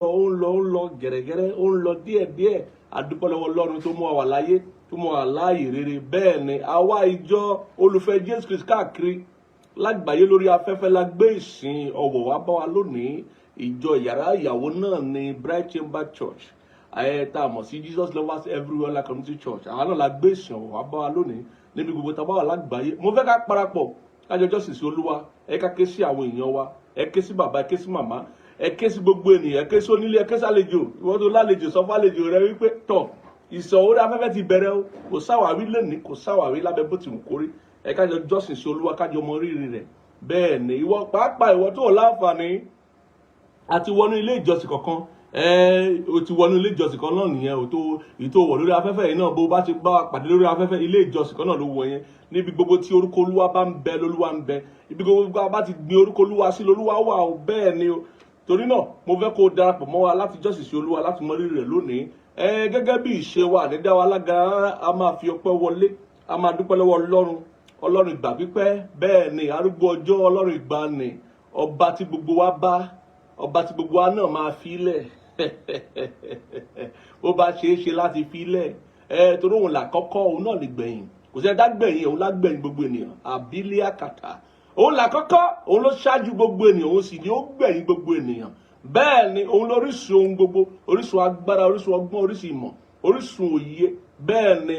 lọ gẹ̀rẹ́gẹ́rẹ́, ó ń lọ díẹ̀díẹ̀. Adúpẹ́ lọ́wọ́ Ọlọ́run tó mú wa láyé, tó mú wa láàyè rere. Bẹ́ẹ̀ ni àwa ìjọ olùfẹ́ Jésù Kristi káàkiri lágbàáyé lórí afẹ́fẹ́ la gbé ìsìn ọ̀wọ̀ wá bá wa lónìí. Ìjọ yàrá ìyàwó náà ni Bright Chamber Church, tá a mọ̀ sí Jesus Lovers Everywhere la Community Church. Àwọn náà la gbé ìsìn ọ̀wọ̀ wá bá wa lónìí níbi gbogbo tá a bá wà lágbàáyé. Mo fẹ́ ká parapọ̀ kájọ jọ́sìn sí Olúwa, ẹ ká ké sí àwọn èèyàn wa, ẹ ké sí bàbá, ẹ ké sí màmá, ẹ ké sí gbogbo ènìyàn, ẹ ké sí onílé, ẹ ké sí àlejò. Ìwọ́n tó lálejò sọ fálejò rẹ wípé tọ̀ ìsọ̀ orí afẹ́fẹ́ ti bẹ̀rẹ̀ o, kò sáwàwí lónìí, kò sáwàwí lábẹ́ bó ti wù kórí. Ẹ kájọ jọ́sìn sí Olúwa, kájọ mọ rírì rẹ̀. Bẹ́ẹ̀ ni ìwọ pàápàá ìwọ tó láǹfààní àti wọnú ilé ìjọsìn kankan, o ti wọnú ilé ìjọsìn kan náà nìyẹn, o tó ìtò wọ̀ lórí afẹ́fẹ́ yìí náà, bó bá ti bá wa pàdé lórí afẹ́fẹ́ ilé ìjọsìn kan náà ló wọ yẹn. Níbi gbogbo tí orúkọ Olúwa bá ń bẹ lólúwa ń bẹ, ibi gbogbo bá ti gbin orúkọ Olúwa sí lólúwa wà o. Bẹ́ẹ̀ ni o, torí náà mo fẹ́ kó o darapọ̀ mọ́ wa láti jọ́sìn sí Olúwa, láti mọ rírì rẹ̀ lónìí. Gẹ́gẹ́ bí ìṣe wa ní dá wa lágara, a máa fi ọpẹ́ wọlé, a máa dúpẹ́ lọ́wọ́ Ọlọ́run ìgbà pípẹ́. Bẹ́ẹ̀ ni arúgbó ọjọ́, Ọlọ́run ìgbàanì, ọba tí gbogbo wa bá, ọba tí gbogbo wa náà máa fi lẹ̀ ó bá ṣeé ṣe láti fi lẹ̀, torí òun làkọ́kọ́, òun náà lè gbẹ̀yìn, kò sí ẹ̀dá gbẹ̀yìn, òun lágbẹ̀yìn gbogbo ènìyàn. Àbílẹ̀ àkàtà, òun làkọ́kọ́, òun ló ṣáájú gbogbo ènìyàn, òun sì ni ó gbẹ̀yìn gbogbo ènìyàn. Bẹ́ẹ̀ ni òun lórísun ohun gbogbo, orísun agbára, orísun ọgbọ́n, orísun ìmọ̀, orísun òye. Bẹ́ẹ̀ ni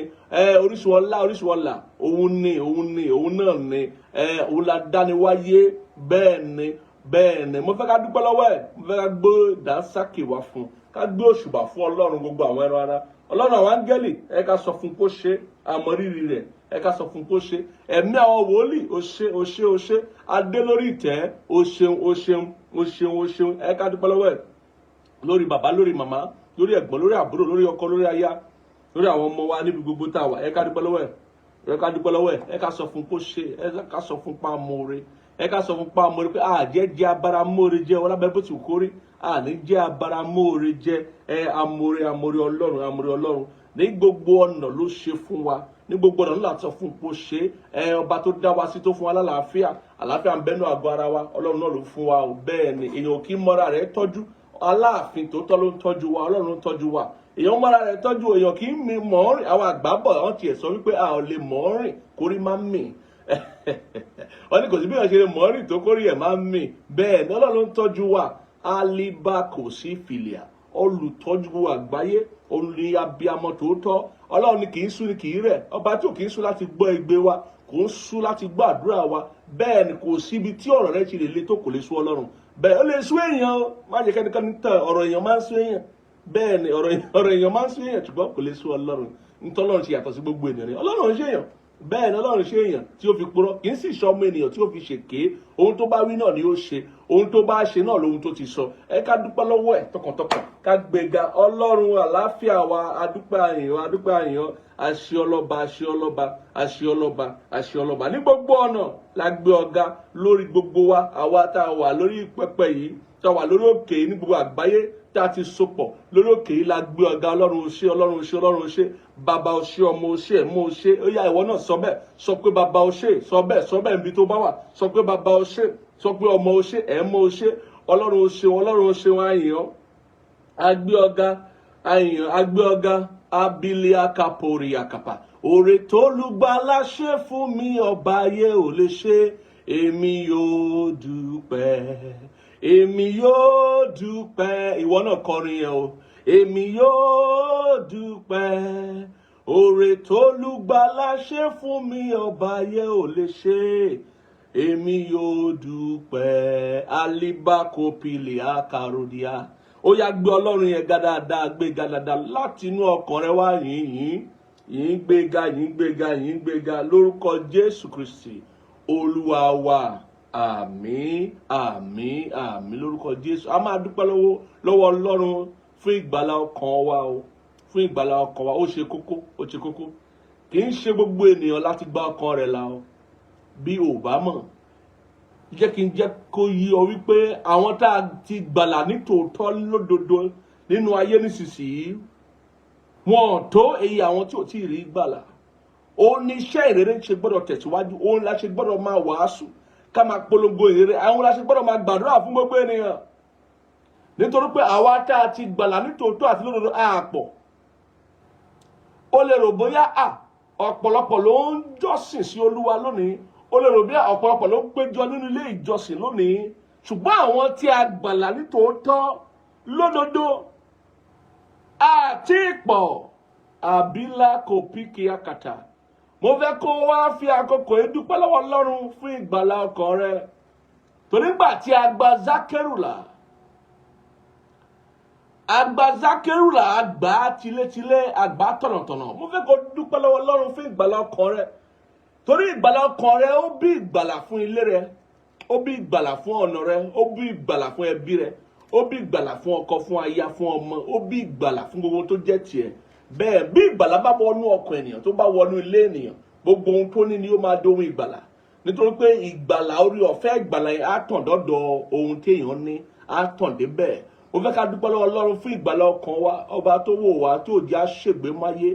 orísun ọlá, orísun ọlà, òun náà ni òun la dáni wáyé. Bẹ́ẹ̀ ni mo fẹ́ ká dúpẹ́ lọ́wọ́ ẹ̀, mo fẹ́ ká gbé dànsákì wá fún, ká gbé òṣùbà fún Ọlọ́run gbogbo àwọn ẹran ara, Ọlọ́run àwọn áńgẹ́lì, ẹ ká sọ fún kó ṣe, àmọ̀rírì rẹ̀, ẹ ká sọ fún kó ṣe. Ẹ̀mí àwọn wòlíì, ó ṣe, adé lórí ìtẹ́, ó ṣeun, ẹ ká dúpẹ́ lọ́wọ́ ẹ̀ lórí bàbá, lórí màmá, lórí ẹ̀gbọ́n, lórí àbúrò, lórí ọkọ, lórí aya, lórí àwọn ọmọ wa níbi gbogbo tá a wà. Ẹ ká dúpẹ́ lọ́wọ́ ẹ̀, ẹ ká sọ fún kó ṣe, ẹ ká sọ fún pa amóore, ẹ ká sọ fún pa amóore pé jẹ́ abáramóore jẹ́ ọlábẹ́ bó ti kórí, ní jẹ́ abáramóore jẹ́ amóore Ọlọ́run ní gbogbo ọ̀nà ló ṣe fún wa, ní gbogbo ọ̀nà láti sọ fún kó ṣe. Ọba tó dá wa sí, tó fún wa lálàáfíà, àlàáfíà ń bẹ́nu àgọ́ ara wa, Ọlọ́run náà ló fún wa o. Bẹ́ẹ̀ ni èèyàn kì í mọ́ra rẹ̀ tọ́jú, Aláàfin tòótọ́ ló ń tọ́jú wa, Ọlọ́run ló ń tọ́jú wa. Èèyàn mọ́ra rẹ̀ tọ́jú, èèyàn kì í mi mọ̀ ọ́ rìn. Àwọn àgbà bọ̀ wọ́n tiẹ̀ sọ wípé a ò lè mọ̀ ọ́ rìn kórí má mì wọ́n ní kò sí bí wọ́n ṣe lè mọ̀ ọ́ rìn tó kórí ẹ̀ má mì. Bẹ́ẹ̀ ni Ọlọ́run ló ń tọ́jú wa. Aliba kò sí fìlìà, olùtọ́jú àgbáyé, olùní abiyamọ tòótọ́. Ọlọ́run ni kì í sú ni kì í rẹ̀, ọba tí ò kì í sú láti gbọ́ igbe wa, kò ń sú láti gbọ́ àdúrà wa. Bẹ́ẹ̀ ni kò síbi tí ọ̀rọ̀ rẹ̀ ti lè le tó kò lè sú Ọlọ́run. Bẹ́ẹ̀ ó lè sú èèyàn o, má jẹ́ kẹ́nikẹ́ni tán, ọ̀rọ̀ èèyàn máa ń sú èèyàn. Bẹ́ẹ̀ ni ọ̀rọ̀ èèyàn máa ń sú èèyàn, ṣùgbọ́n kò lè sú Ọlọ́run. Nítorí Ọlọ́run ṣe yàtọ̀ sí gbogbo ènìyàn ni. Ọlọ́run ṣe èèyàn, bẹ́ẹ̀ ni Ọlọ́run ṣe èèyàn tí ó fi purọ́, kì í sì sọ ọmọ ènìyàn tí ó fi ṣèké. Ohun tó bá wí náà ni ó ṣe, ohun tó bá ṣe náà lóhun tó ti sọ. Ẹ ká dúpẹ́ lọ́wọ́ ẹ̀ tọkàntọkàn, ká gbéga Ọlọ́run àlàáfíà wa. Adúpẹ́ àyàn, àṣẹ ọlọ́ba ní gbogbo ọ̀nà la gbé ọ̀gá lórí gbogbo wa. Àwa tá a wà lórí pẹpẹ yìí, tá a wà lórí òkè ní gbogbo àgbáyé, tá a ti sopọ̀ lórí òkè yìí la gbé ọ̀gá. Ọlọ́run ó ṣe, bàbá ó ṣe, ọmọ ó ṣe, ẹ̀mọ́ ó ṣe. Ó yá ìwọ náà sọ bẹ́ẹ̀, sọ pé bàbá ó ṣe, sọ bẹ́ẹ̀ níbi tó bá wà, sọ pé bàbá ó ṣe, sọ pé ọmọ ó ṣe, ẹ̀mọ́ ó ṣe. Ọlọ́run ó ṣe, àyàn, agbé ọ̀gá, abílẹ̀ akapòrì àkàpà. Oore tó lùgbàlà ṣe fún mi, ọba ayé ò lè ṣe. Èmi yóò dúpẹ́. Ìwọ náà kọrin yẹn o. Èmi yóò dúpẹ́. Oore tó lùgbàlà ṣe fún mi, ọba ayé ò lè ṣe. Èmi yóò dúpẹ́. Alibakopili akarodia. Ó yá gbé Ọlọ́run yẹn ga dáadáa, gbé ga dáadáa láti inú ọkàn rẹ wá. Yìn gbéga lórúkọ Jésù Kristi Olúwa wa. Àmín lórúkọ Jésù. A máa dúpẹ́ lọ́wọ́ Ọlọ́run fún ìgbàlà ọkàn wa o, fún ìgbàlà ọkàn wa. Ó ṣe kókó. Kì í ṣe gbogbo ènìyàn láti gba ọkàn rẹ̀ là o. Bí ò bá mọ̀, jẹ́ kí n jẹ́ kó yí ọ wípé àwọn tá a ti gbàlà ní tòótọ́ lódodo nínú ayé nísinsìnyí, wọn tó èyí àwọn tí ò tí ì rí gbàlà. Ó ní iṣẹ́ ìrere ṣe gbọ́dọ̀ tẹ̀síwájú, òun la ṣe gbọ́dọ̀ máa wàásù, ká máa polongo ìrere, àwọn la ṣe gbọ́dọ̀ máa gbàdúrà fún gbogbo ènìyàn. nítorí pé àwa tá a ti gbàlà nítòótọ́ àti lódodo àpọ̀. Ó lè rò bóyá ọ̀pọ̀lọpọ̀ ló ń jọ́sìn sí Olúwa lónìí, ó lè rò bóyá ọ̀pọ̀lọpọ̀ ló ń péjọ nínú ilé ìjọsìn lónìí, ṣùgbọ́n àwọn tí a gbàlà nítòótọ́ lódodo àti pọ̀ àbílà kò píkì àkàtà. Mo fẹ́ kó wá fi àkókò yìí dúpẹ́ lọ́wọ́ Ọlọ́run fún ìgbàlà ọkàn rẹ. Torí nígbà tí a gba Zákérù là, àgbà tilétilé, àgbà tọ̀nàtọ̀nà. Mo fẹ́ kó dúpẹ́ lọ́wọ́ Ọlọ́run fún ìgbàlà ọkàn rẹ. Torí ìgbàlà ọkàn rẹ ó bí ìgbàlà fún ilé rẹ, ó bí ìgbàlà fún ọ̀nà rẹ, ó bí ìgbàlà fún ẹbí rẹ, ó bí ìgbàlà fún ọkọ, fún aya, fún ọmọ, ó bí ìgbàlà fún gbogbo tó jẹ́ tiẹ̀. Bẹ́ẹ̀ bí ìgbàlà bá wọnú ọkàn ènìyàn, tó bá wọnú ilé ènìyàn, gbogbo ohun tó ní ni ó máa dohun ìgbàlà. Nítorí pé ìgbàlà, orí ọ̀fẹ́ ìgbàlà yẹn á tàn dọ́dọ̀ ohun tí èèyàn ní, á tàn débẹ̀. Mo fẹ́ ká dúpẹ́ lọ́wọ́ Ọlọ́run fún ìgbàlà ọkàn wa, ọba tó wò wá, tí ò jẹ́ á ṣègbé máyé,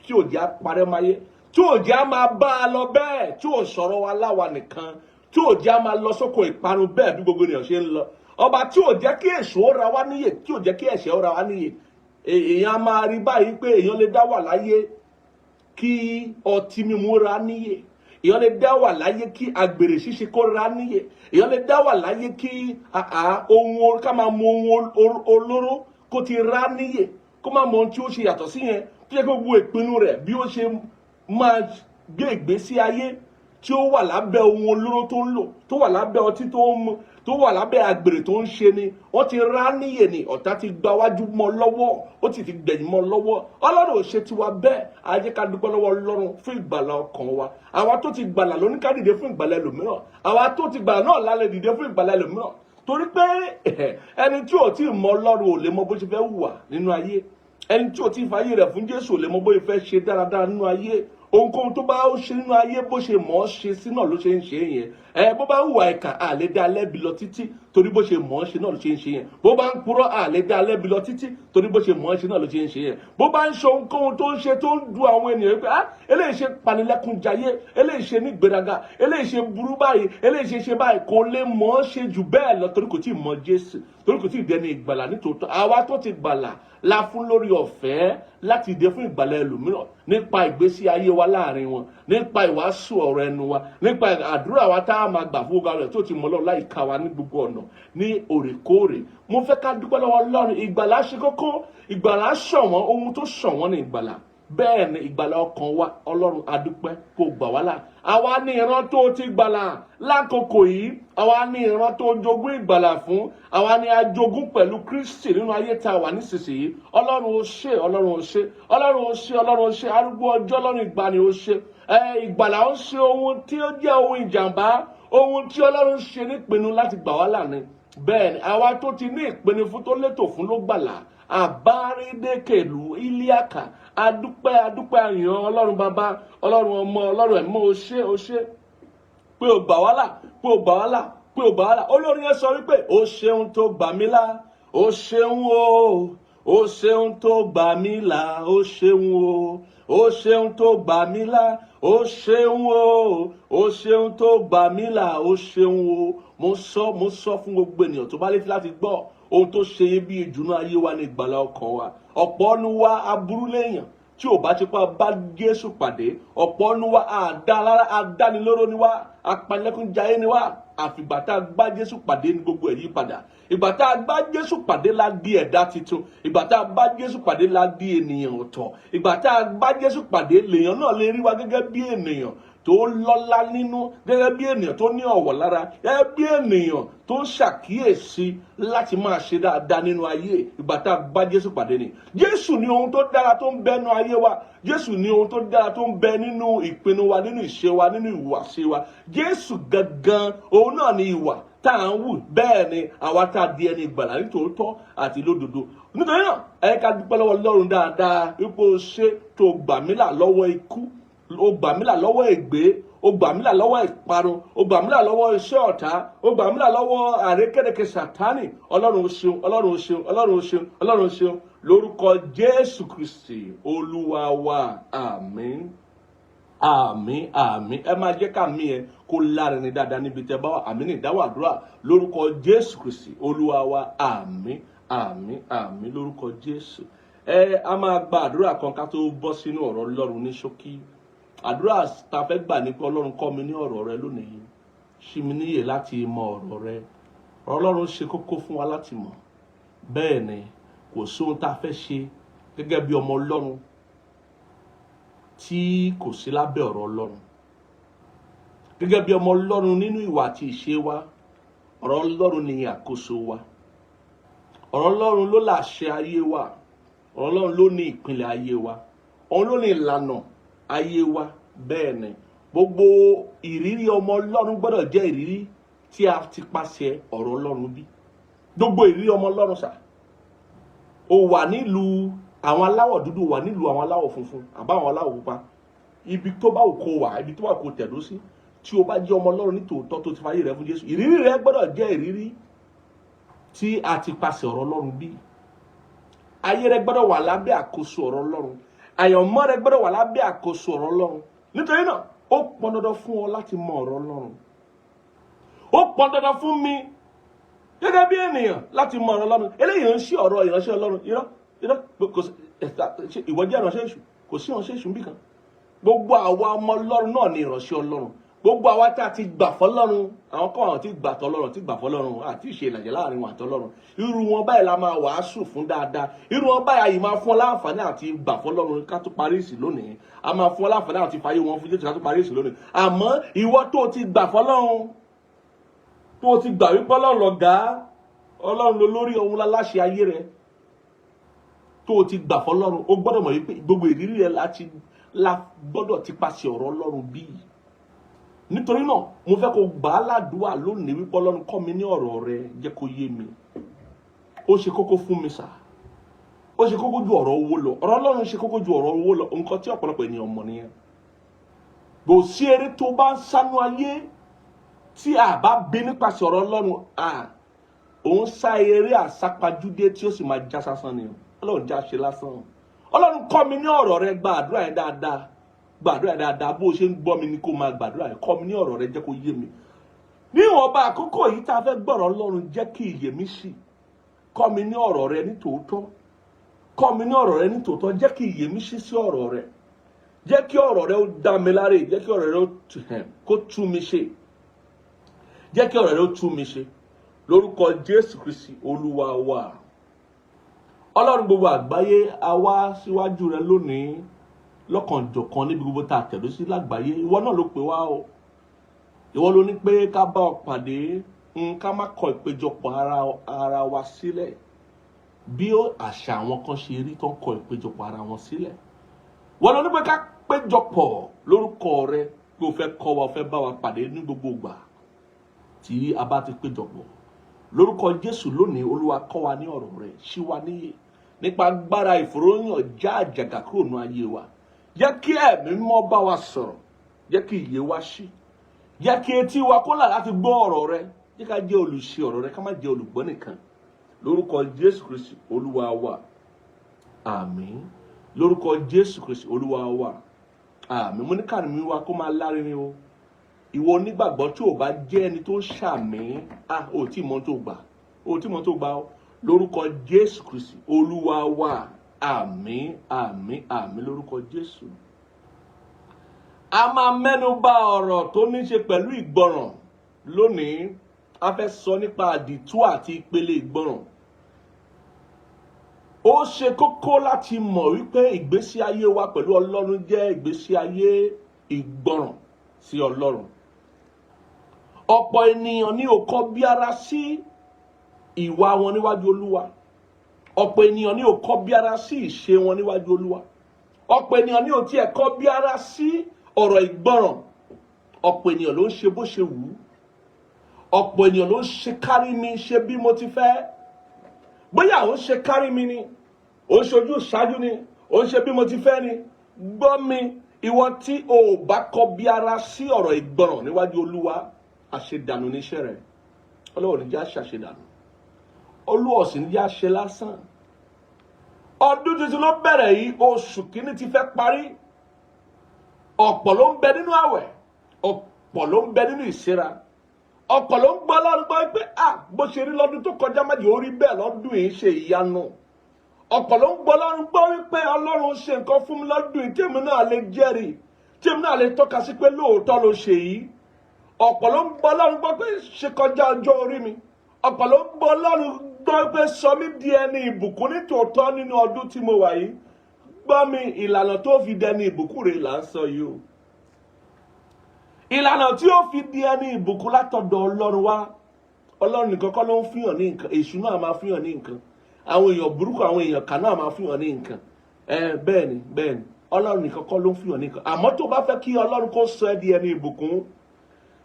tí ò jẹ́ á parẹ́ máyé, tí ò jẹ́ á máa bá a lọ bẹ́ẹ̀, tí ò sọ̀rọ̀ wa láwa nìkan, tí ò jẹ́ á máa lọ sóko ìparun bẹ́ẹ̀ bí gbogbo ènìyàn ṣe ń lọ. Ọba tí ò jẹ́ kí èṣù ó ra wá níyè, tí ò jẹ́ kí ẹ̀ṣẹ̀ ó ra wá níyè. Èèyàn máa rí báyìí pé èèyàn lè dá wà láyé kí ọtí mímu ra níyè, èèyàn lè dá wà láyé kí àgbèrè ṣíṣe kó ra níyè, èèyàn lè dá wà láyé kí ká máa mu ohun olóró kó ti ra níyè, kó máa mọ ohun tí ó ṣe yàtọ̀ sí yẹn, tó yẹ kó gbogbo ìpinnu rẹ̀ bí ó ṣe máa gbé ìgbésí ayé tí ó wà lábẹ́ ohun olóró tó ń lò, tó wà lábẹ́ ọtí tó ń mu, tó wà lábẹ́ àgbèrè tó ń ṣe ni, wọ́n ti rá níyè ni, ọ̀tá ti gba wájú mọ́ lọ́wọ́, ó ti gbẹ̀yìn mọ́ lọ́wọ́. Ọlọ́run ò ṣe tiwa bẹ́ẹ̀. A jẹ́ ká dúpẹ́ lọ́wọ́ Ọlọ́run fún ìgbàlà ọkàn wa. Àwa tó ti gbàlà lóní ká dìde fún ìgbàlà ẹlòmíràn, àwa tó ti gbàlà náà lálẹ́ dìde fún ìgbàlà ẹlòmíràn. Torí pé ẹni tí ò tí ì mọ Ọlọ́run ò lè mọ bó ṣe fẹ́ hùwà nínú ayé. Ẹni tí ò tí ì fàyè rẹ̀ fún Jésù ò lè mọ bó ṣe fẹ́ ṣe dáradára nínú ayé. Ohunkóhun tó bá ṣe nínú ayé bó ṣe mọ̀ ọ́ ṣe sí náà ló ṣe ń ṣe yẹn. Bó bá hùwà ìkà àlè dá lẹ́bi lọ títí torí bó ṣe mọ̀ ọ́ ṣe náà ló ṣe ń ṣe yẹn. Bó bá ń purọ́ àlè dá lẹ́bi lọ títí torí bó ṣe mọ̀ ọ́ ṣe náà ló ṣe ń ṣe yẹn. Bó bá ń ṣe ohunkóhun tó ń ṣe tó ń du àwọn ènìyàn pé eléyìí ṣe panilẹ́kúnjayé, eléyìí ṣe ní gbéraga, eléyìí ṣe burú báyìí, eléyìí ṣe báyìí, kò lè mọ̀ ọ́ ṣe jù bẹ́ẹ̀ lọ torí kò tí ì mọ̀ Jésù, torí kò tí ì dẹni ìgbàlà nítòótọ́. Àwa tó ti gbàlà la fún lórí ọ̀fẹ́ láti dé fún ìgbàlà ẹlòmíràn nípa ìgbésí ayé wa láàrin wọn, nípa ìwàásù ọ̀rọ̀ ẹnu wa, nípa àdúrà wa tá a máa gbà fún ọgbà rẹ̀ tó ti mọ Ọlọ́run láìka wa ní gbogbo ọ̀nà ní òrèkóòrè. Mo fẹ́ ká dúpẹ́ lọ́wọ́ Ọlọ́run. Ìgbàlà ṣe kókó, ìgbàlà ṣọ̀wọ́n, ohun tó ṣọ̀wọ́n ní ìgbàlà. Bẹ́ẹ̀ ni ìgbàlà ọkàn wa, Ọlọ́run a dúpẹ́ kó gbà wá là. Àwa ní ìran tó ti gbàlà lákòókò yìí, àwa ní ìran tó jogún ìgbàlà fún, àwa ní ajogún pẹ̀lú Kristi nínú ayé tá a wà nísinsìnyí. Ọlọ́run ó ṣe, Ọlọ́run ó ṣe, Ọlọ́run ó ṣe, Ọlọ́run ó ṣe, arúgbó ọjọ́, Ọlọ́run ìgbàanì ó ṣe. Ìgbàlà ó ṣe ohun tí ó jẹ́ ohun ìjàmbá, ohun tí Ọlọ́run ṣe nípinnu láti gbà wá là ni. Bẹ́ẹ̀ ni àwa tó ti ní ìpinnu fún, tó létò fún ló gbàlà. Àbárídékèlú Iliaka, adúpẹ́ àyàn Ọlọ́run bàbá, Ọlọ́run ọmọ, Ọlọ́run ẹ̀mọ́, ó ṣe pé ó gbà wá là, pé ó gbà wá là, pé ó gbà wá là. Olórin yẹn sọ wípé ó ṣeun tó gbà mí là, ó ṣeun o, ó ṣeun tó gbà mí là, ó ṣeun o, ó ṣeun tó gbà mí là, ó ṣeun o, ó ṣeun tó gbà mí là, ó ṣeun o. Mo sọ fún gbogbo ènìyàn tó bá létí láti gbọ́ ohun tó ṣe é bí ìjùnú ayé wa ní ìgbàlà ọkàn wa. Ọ̀pọ̀ ọ̀nù wa aburú léèyàn tí ò bá ti pa bá Jésù pàdé. Ọ̀pọ̀ ọ̀nù wa àdánilóró ni wá, apanilẹ́kúnjayé ni wá. Àfìgbà tá a gbá Jésù pàdé ní gbogbo èyí padà. Ìgbà tá a gbá Jésù pàdé la di ẹ̀dá titun. Ìgbà tá a bá Jésù pàdé la di ènìyàn ọ̀tọ̀. Ìgbà tá a gbá Jésù pàdé lèèyàn náà lè rí wa gẹ́gẹ́ bí ènìyàn tó lọ́lá nínú, gẹ́gẹ́ bí ènìyàn tó ní ọ̀wọ̀ lára, gẹ́gẹ́ bí ènìyàn tó ń ṣàkíyèsí láti máa ṣe dáadáa nínú ayé. Ìgbà tá a bá Jésù pàdé ni. Jésù ní ohun tó dára tó ń bẹ nínú ayé wa. Jésù ní ohun tó dára tó ń bẹ nínú ìpinnu wa, nínú ìṣe wa, nínú ìhùwàsí wa. Jésù gangan òun náà ni ìwà tá à ń wù. Bẹ́ẹ̀ ni àwa tá a di ẹni ìgbàlà nítòótọ́ àti lódodo. Nítorí náà ẹ ká dúpẹ́ lọ́wọ́ Ọlọ́run dáadáa wípé ó ṣe tó gbà mí là lọ́wọ́ ikú, ó gbà mí là lọ́wọ́ ègbé, ó gbà mí là lọ́wọ́ ìparun, ó gbà mí là lọ́wọ́ iṣẹ́ ọ̀tá, ó gbà mí là lọ́wọ́ àrékérekè Sátánì. Ọlọ́run ó ṣeun, Ọlọ́run ó ṣeun, Ọlọ́run ó ṣeun, Ọlọ́run ó ṣeun. Lórúkọ Jésù Kristi Olúwa wa, àmín, àmín, àmín. Ẹ máa jẹ́ ká mí ẹ kó lárin ní dáadáa níbi tẹ́ bá wà. Àmín ní ìdáhùn àdúrà lórúkọ Jésù Kristi Olúwa wa, àmín, àmín àmín lórúkọ Jésù. A máa gba àdúrà kan ká tó bọ́ sínú ọ̀rọ̀ Ọlọ́run ní ṣókí. Àdúrà tá fẹ́ gbà ní pé Ọlọ́run kọ́ mi ní ọ̀rọ̀ rẹ lónìí. Ṣí mi níyè láti mọ ọ̀rọ̀ rẹ. Ọlọ́run ṣe kókó fún wa láti mọ̀. Bẹ́ẹ̀ ni kò sóhun tá fẹ́ ṣe gẹ́gẹ́ bí ọmọ Ọlọ́run tí kò sí lábẹ́ ọ̀rọ̀ Ọlọ́run. Gẹ́gẹ́ bí ọmọ Ọlọ́run nínú ìwà àti ìṣe wa, ọ̀rọ̀ Ọlọ́run ni àkóso wa. Ọ̀rọ̀ Ọlọ́run ló láṣẹ ayé wa. Ọ̀rọ̀ Ọlọ́run ló ní ìpìlẹ̀ ayé wa. Òun ló ní ìlànà ayé wa. Bẹ́ẹ̀ ni gbogbo ìrírí ọmọ Ọlọ́run gbọ́dọ̀ jẹ́ ìrírí tí a ti pàṣẹ ọ̀rọ̀ Ọlọ́run bí. Gbogbo ìrírí ọmọ Ọlọ́run sà. Ó wà nílùú àwọn aláwọ̀ dúdú, wà nílùú àwọn aláwọ̀ funfun, àbá àwọn aláwọ̀ pupa. Ibi tó bá wù kó wà, ibi tó bá wù kó tẹ̀dó sí. Tí o bá jẹ́ ọmọ Ọlọ́run ní tòótọ́ tó ti fayé rẹ fún Jésù, ìrírí rẹ gbọ́dọ̀ jẹ́ ìrírí tí a ti pàṣẹ ọ̀rọ̀ Ọlọ́run bí. Ayé rẹ gbọ́dọ̀ wà lábẹ́ àkóso ọ̀rọ̀ Ọlọ́run. Àyànmọ́ rẹ gbọ́dọ̀ wà lábẹ́ àkóso ọ̀rọ̀ Ọlọ́run. Nítorí náà, ó pọn dandan fún ọ láti mọ ọ̀rọ̀ Ọlọ́run. Ó pọn dandan fún mi gẹ́gẹ́ bí ènìyàn láti mọ ọ̀rọ̀ Ọlọ́run. Eléyìí ń ṣe ọ̀rọ̀ ìránṣẹ́ Ọlọ́run. Ìwọ jẹ́ ìránṣẹ́ èṣù. Kò sí ìránṣẹ́ èṣù níbì kan. Gbogbo àwa ọmọ Ọlọ́run náà ni ìránṣẹ́ Ọlọ́run. Gbogbo àwa tí a ti gbà fọ́lọ́run, àwọn kan àwọn tí gbà tọ́lọ́run, tí gbà fọ́lọ́run àti ìṣe ìlàjẹ láàrin wọn àtọ́lọ́run. Irú wọn báyìí la máa wàásù fún dáadáa. Irú wọn báyìí àyè máa fún ọ láǹfààní àti gbà fọ́lọ́run ká tó parí ìsìn lónìí. A máa fún ọ láǹfààní àti fàyè wọn fún Jésù ká tó parí ìsìn lónìí. Àmọ́ ìwọ tó ti gbà fọ́lọ́run, tó ti gbà wípé Ọlọ́run lọ̀gá, Ọlọ́run lolórí, òun láláṣẹ ayé rẹ, tó ti gbà fọ́lọ́run, ó gbọ́dọ̀ mọ̀ wípé gbogbo ìrírí rẹ la gbọ́dọ̀ ti pàṣẹ ọ̀rọ̀ Ọlọ́run bí. Nítorí náà mo fẹ́ kó gbà á ládùúà lónìí wípé Ọlọ́run kọ́ mi ní ọ̀rọ̀ rẹ, jẹ́ kó yé mi. Ó ṣe kókó fún mi sà. Ó ṣe kókó ju ọ̀rọ̀ owó lọ. Ọ̀rọ̀ Ọlọ́run ṣe kókó ju ọ̀rọ̀ owó lọ. Nǹkan tí ọ̀pọ̀lọpọ̀ ènìyàn mọ̀ nìyẹn. Kò sí eré tó bá ń sánú ayé tí a bá bí nípasẹ̀ ọ̀rọ̀ Ọlọ́run, òun sá eré àsápajúdé tí ó sì máa já sásán ni. Ọlọ́run já ṣe lásán. Ọlọ́run kọ́ mi ní ọ̀rọ̀ rẹ, gba àdúrà yẹn dáadáa. Gbàdúrà dáadáa bó ṣe ń gbọ́ mi ni kó máa gbàdúrà yẹn. Kọ́ mi ní ọ̀rọ̀ rẹ, jẹ́ kó yé mi. Ní ìwọ̀nba àkókò yìí tá a fẹ́ gbọ́rọ̀ Ọlọ́run, jẹ́ kí ìyè mi ṣí. Kọ́ mi ní ọ̀rọ̀ rẹ ní tòótọ́. Kọ́ mi ní ọ̀rọ̀ rẹ ní tòótọ́. Jẹ́ kí ìyè mi ṣí sí ọ̀rọ̀ rẹ. Jẹ́ kí ọ̀rọ̀ rẹ ó dá mi láre. Jẹ́ kí ọ̀rọ̀ rẹ kó tú mi ṣe. Jẹ́ kí ọ̀rọ̀ rẹ ó tú mi ṣe. Lórúkọ Jésù Kristi Olúwa wa. Ọlọ́run gbogbo àgbáyé, a wá síwájú rẹ lónìí lọ́kànjọ̀kan níbi gbogbo tá a tẹ̀dó sí lágbàáyé. Ìwọ náà ló pè wá o. Ìwọ ló ní pé ká bá ọ pàdé, ká má kọ ìpéjọpọ̀ ara wa sílẹ̀ bí àṣà àwọn kan ṣe rí tó ń kọ ìpéjọpọ̀ ara wọn sílẹ̀. Ìwọ ló ní pé ká péjọpọ̀ lórúkọ rẹ, pé o fẹ́ kọ́ wa, o fẹ́ bá wa pàdé ní gbogbo ìgbà tí a bá ti péjọpọ̀. Lórúkọ Jésù lónìí, Olúwa kọ́ wa ní ọ̀rọ̀ rẹ, ṣí wa níyè nípa agbára ìfòròyàn já àjàgà kúrò ní ayé wa. Jẹ́ kí ẹ̀mí mọ́ bá wa sọ̀rọ̀. Jẹ́ kí ìyè wa ṣí. Jẹ́ kí etí wa kó là láti gbọ́ ọ̀rọ̀ rẹ. Jẹ́ ká jẹ́ olùṣe ọ̀rọ̀ rẹ, ká má jẹ́ olùgbọ́ nìkan. Lórúkọ Jésù Kristi Olúwa wa. Àmín. Lórúkọ Jésù Kristi Olúwa wa. Àmín. Mo ní kàní mi wá kó máa lárinrin o. Ìwọ onígbàgbọ́ tí ò bá jẹ́ ẹni tó ń ṣàmì, ò tí mọ̀ tó gbà. Ò tí mọ̀ tó gbà o. Lórúkọ Jésù Kristi Olúwa wa. Àmín, àmín, àmín lórúkọ Jésù. A máa mẹ́nu bà ọ̀rọ̀ tó ní ṣe pẹ̀lú ìgbọràn lónìí. A fẹ́ sọ nípa àdìtú àti ìpele ìgbọràn. Ó ṣe kókó láti mọ̀ wípé ìgbésí ayé wa pẹ̀lú Ọlọ́run jẹ́ ìgbésí ayé ìgbọràn sí Ọlọ́run. Ọ̀pọ̀ ènìyàn ni ò kọbi ara sí ìwà wọn níwájú Olúwa. Ọ̀pọ̀ ènìyàn ni ò kọbi ara sí ìṣe wọn níwájú Olúwa. Ọ̀pọ̀ ènìyàn ni ò tiẹ̀ kọbi ara sí ọ̀rọ̀ ìgbọràn. Ọ̀pọ̀ ènìyàn ló ń ṣe bó ṣe wù ú. Ọ̀pọ̀ ènìyàn ló ń ṣe kárí mi, ṣe bí mo ti fẹ́. Bóyá ó ń ṣe kárí mi ni, ó ń ṣojú ṣáájú ni, ó ń ṣe bí mo ti fẹ́ ni. Gbọ́ mi, ìwọ tí o bá kọbi ara sí ọ̀rọ̀ ìgbọràn níwájú Olúwa, àṣedànù níṣẹ́ rẹ̀. Ọlọ́run ní jẹ́ àṣàṣedànù. Olúwa sì ní jẹ́ àṣẹ lásán. Ọdún tuntun ló bẹ̀rẹ̀ yìí, oṣù kìíní ti fẹ́ parí. Ọ̀pọ̀ ló ń bẹ nínú àwẹ̀, ọ̀pọ̀ ló ń bẹ nínú ìṣẹ́ra, ọ̀pọ̀ ló ń gbọ́ Ọlọ́run gbọ́ pé bó ṣe rí lọ́dún tó kọjá má jẹ́ ó rí bẹ́ẹ̀ lọ́dún yìí ṣe ìyanu. ọ̀pọ̀ ló ń gbọ́ Ọlọ́run gbọ́ wípé Ọlọ́run ṣe nǹkan fún mi lọ́dún yìí tèmi náà lè jẹ́rìí, tèmi náà lè tọ́ka sí pé lóòótọ́ ló ṣe yìí. ọ̀pọ̀ ló ń gbọ́ Ọlọ́run gbọ́ pé ṣe kọjá ọjọ́ orí mi. ọ̀pọ̀ ló ń gbọ́ Ọlọ́run gbọ́ pé sọ mí di ẹni ìbùkún ní tòótọ́ nínú ọdún tí mo wà yìí. gbọ́ mi, ìlànà tó fi dẹni ìbùkún rẹ̀ là ń sọ yìí o. ìlànà tí ó fi di ẹni ìbùkún látọ̀dọ̀ Ọlọ́run wá. Ọlọ́run nìkan kọ́ ló ń fihàn ní nǹkan, èṣù náà máa fihàn ní nǹkan, àwọn èèyàn burúkú àwọn èèyàn kan náà máa fihàn ní nǹkan. bẹ́ẹ̀ ni Ọlọ́run nìkan kọ́ ló ń fihàn ní nǹkan. àmọ́ tó bá fẹ́ kí Ọlọ́run kó sọ ẹ́ di ẹni ìbùkún,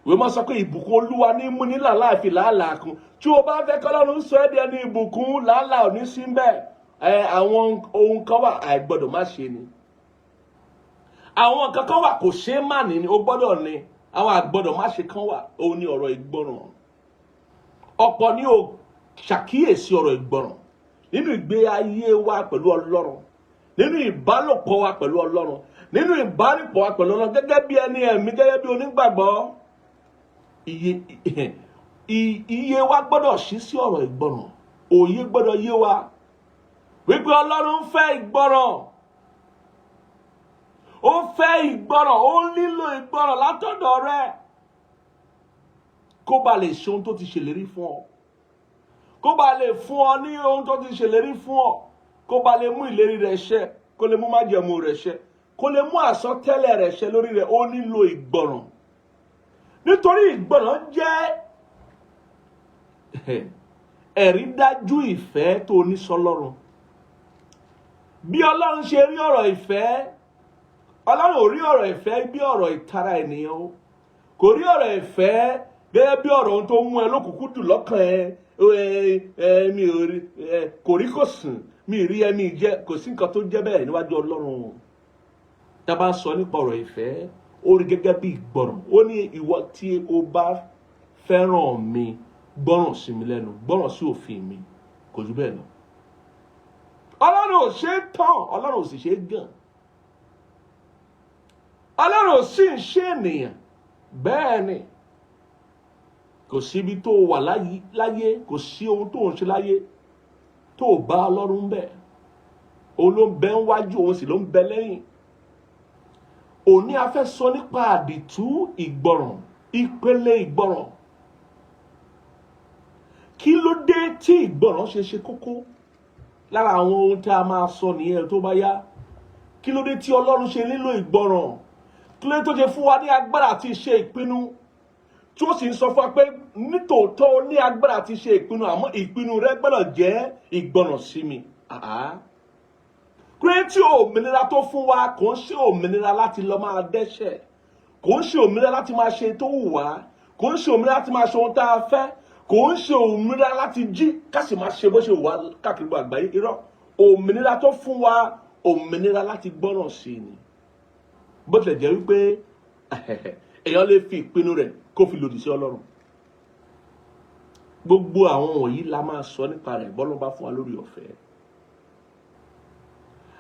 ìwé máa sọ pé ìbùkún Olúwa ní mú ní làálàá àfi làálàá kún. tí o bá fẹ́ kí Ọlọ́run sọ ẹ́ di ẹni ìbùkún, làálàá ò ní sí bẹ́ẹ̀. àwọn ohun kan wà àìgbọ́dọ̀ má ṣe ni, àwọn nǹkan kan wà kò ṣeé má ní ni ó gbọ́dọ̀ ní, àwọn àgbọ́dọ̀ má ṣe kan wà, òun ni ọ̀rọ̀ ìgbọràn. ọ̀pọ̀ ni ò ṣàkíyèsí ọ̀rọ̀ ìgbọràn nínú ìgbé ayé wa pẹ̀lú Ọlọ́run, nínú ìbálòpọ̀ wa pẹ̀lú Ọlọ́run, nínú ìbálòpọ̀ wa pẹ̀lú Ọlọ́run gẹ́gẹ́ bí ẹni ẹ̀mí, gẹ́gẹ́ bí onígbàgbọ́. iye wa gbọ́dọ̀ ṣí sí ọ̀rọ̀ ìgbọràn, òye gbọ́dọ̀ yé wa wípé Ọlọ́run fẹ́ ìgbọràn, ó fẹ́ ìgbọràn, ó nílò ìgbọràn látọ̀dọ̀ rẹ kó ba lè ṣe ohun tó ti ṣèlérí fún ọ, kó ba lè fún ọ ní ohun tó ti ṣèlérí fún ọ, kó ba lè mú ìlérí rẹ̀ ṣẹ, kó lè mú májẹ̀mú rẹ̀ ṣẹ, kó lè mú àsọtẹ́lẹ̀ rẹ̀ ṣẹ lórí rẹ̀. ó nílò ìgbọràn, nítorí ìgbọràn jẹ́ ẹ̀rí dájú ìfẹ́ tó ní sọ́lọ́run. bí Ọlọ́run ṣe rí ọ̀rọ̀ ìfẹ́, Ọlọ́run ò rí ọ̀rọ̀ ìfẹ́ bí ọ̀rọ̀ ìtara ènìyàn o, kò rí ọ̀rọ̀ ìfẹ́ gẹ́gẹ́ bí ọ̀rọ̀ ohun tó mú ẹ lókùnkúndùn lọ́kàn mi ò rí kò rí kò sùn, mi rí ẹ̀mí jẹ́, kò sí nǹkan tó jẹ́ bẹ́ẹ̀ níwájú Ọlọ́run. tá a bá sọ nípa ọ̀rọ̀ ìfẹ́, ó rí gẹ́gẹ́ bí ìgbọràn. ó ní ìwọ tí o bá fẹ́ràn mi, gbọ́ràn sí mi lẹ́nu, gbọ́ràn sí òfin mi, kò jù bẹ́ẹ̀ lọ. Ọlọ́run ò ṣe é tán, Ọlọ́run ò sì ṣe é gàn, Ọlọ́run ò sì ń ṣe ènìyàn. bẹ́ẹ̀ ni kò síbi tó wà láyé, kò sí ohun tó ń ṣe láyé tó bá Ọlọ́run bẹ̀. òun ló ń bẹ níwájú, òun sì ló ń bẹ lẹ́yìn. òní a fẹ́ sọ nípa àdìtú ìgbọràn, ìpele ìgbọràn. kí ló dé tí ìgbọràn ṣe kókó? lára àwọn ohun tí a máa sọ nìyẹn tó bá yá. kí ló dé tí Ọlọ́run ṣe nílò ìgbọràn? kí ló dé tó ṣe fún wa ní agbára àti ṣe ìpinnu, tí ó sì ń sọ fún wa pé nítòótọ́ ó ní agbára àti ṣe ìpinnu, àmọ́ ìpinnu rẹ gbọ́dọ̀ jẹ́ ìgbọràn sí mi. pé tí òmìnira tó fún wa kò ń ṣe òmìnira láti lọ máa dẹ́ṣẹ̀, kò ń ṣe òmìnira láti máa ṣe tó wù wá, kò ń ṣe òmìnira láti máa ṣe ohun tá a fẹ́, kò ń ṣe òmìnira láti jí ká sì máa ṣe bó ṣe wà káàkiri àgbáyé. irọ́, òmìnira tó fún wa, òmìnira láti gbọ́ràn sí ni. bó tilẹ̀ jẹ́ wípé èèyàn lè fi ìpinnu rẹ̀ kó fi lòdì sí Ọlọ́run. gbogbo àwọn wọ̀nyí la máa sọ nípa rẹ̀ bọ́lọ́ bá fún wa lórí ọ̀fẹ́.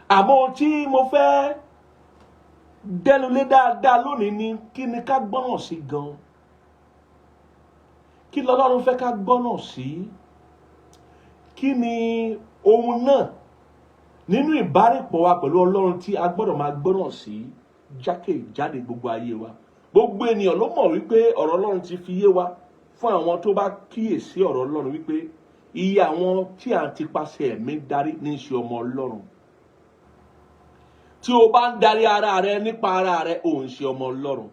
àmọ́ tí mo fẹ́ dẹnulé dáadáa lónìí ni kí ni ká gbọ́ràn sí gan. kí lọ́lọ́run fẹ́ ká gbọ́ràn sí? kí ni ohun náà nínú ìbárèpọ̀ wa pẹ̀lú Ọlọ́run tí a gbọ́dọ̀ máa gbọ́ràn sí jákèjádé gbogbo ayé wa? gbogbo ènìyàn ló mọ̀ wípé ọ̀rọ̀ Ọlọ́run ti fi yé wa, fún àwọn tó bá kíyèsí ọ̀rọ̀ Ọlọ́run, wípé iye àwọn tí à ń tipasẹ̀ ẹ̀mí darí ní í ṣe ọmọ Ọlọ́run. tí o bá ń darí ara rẹ nípa ara rẹ, ò ń ṣe ọmọ Ọlọ́run.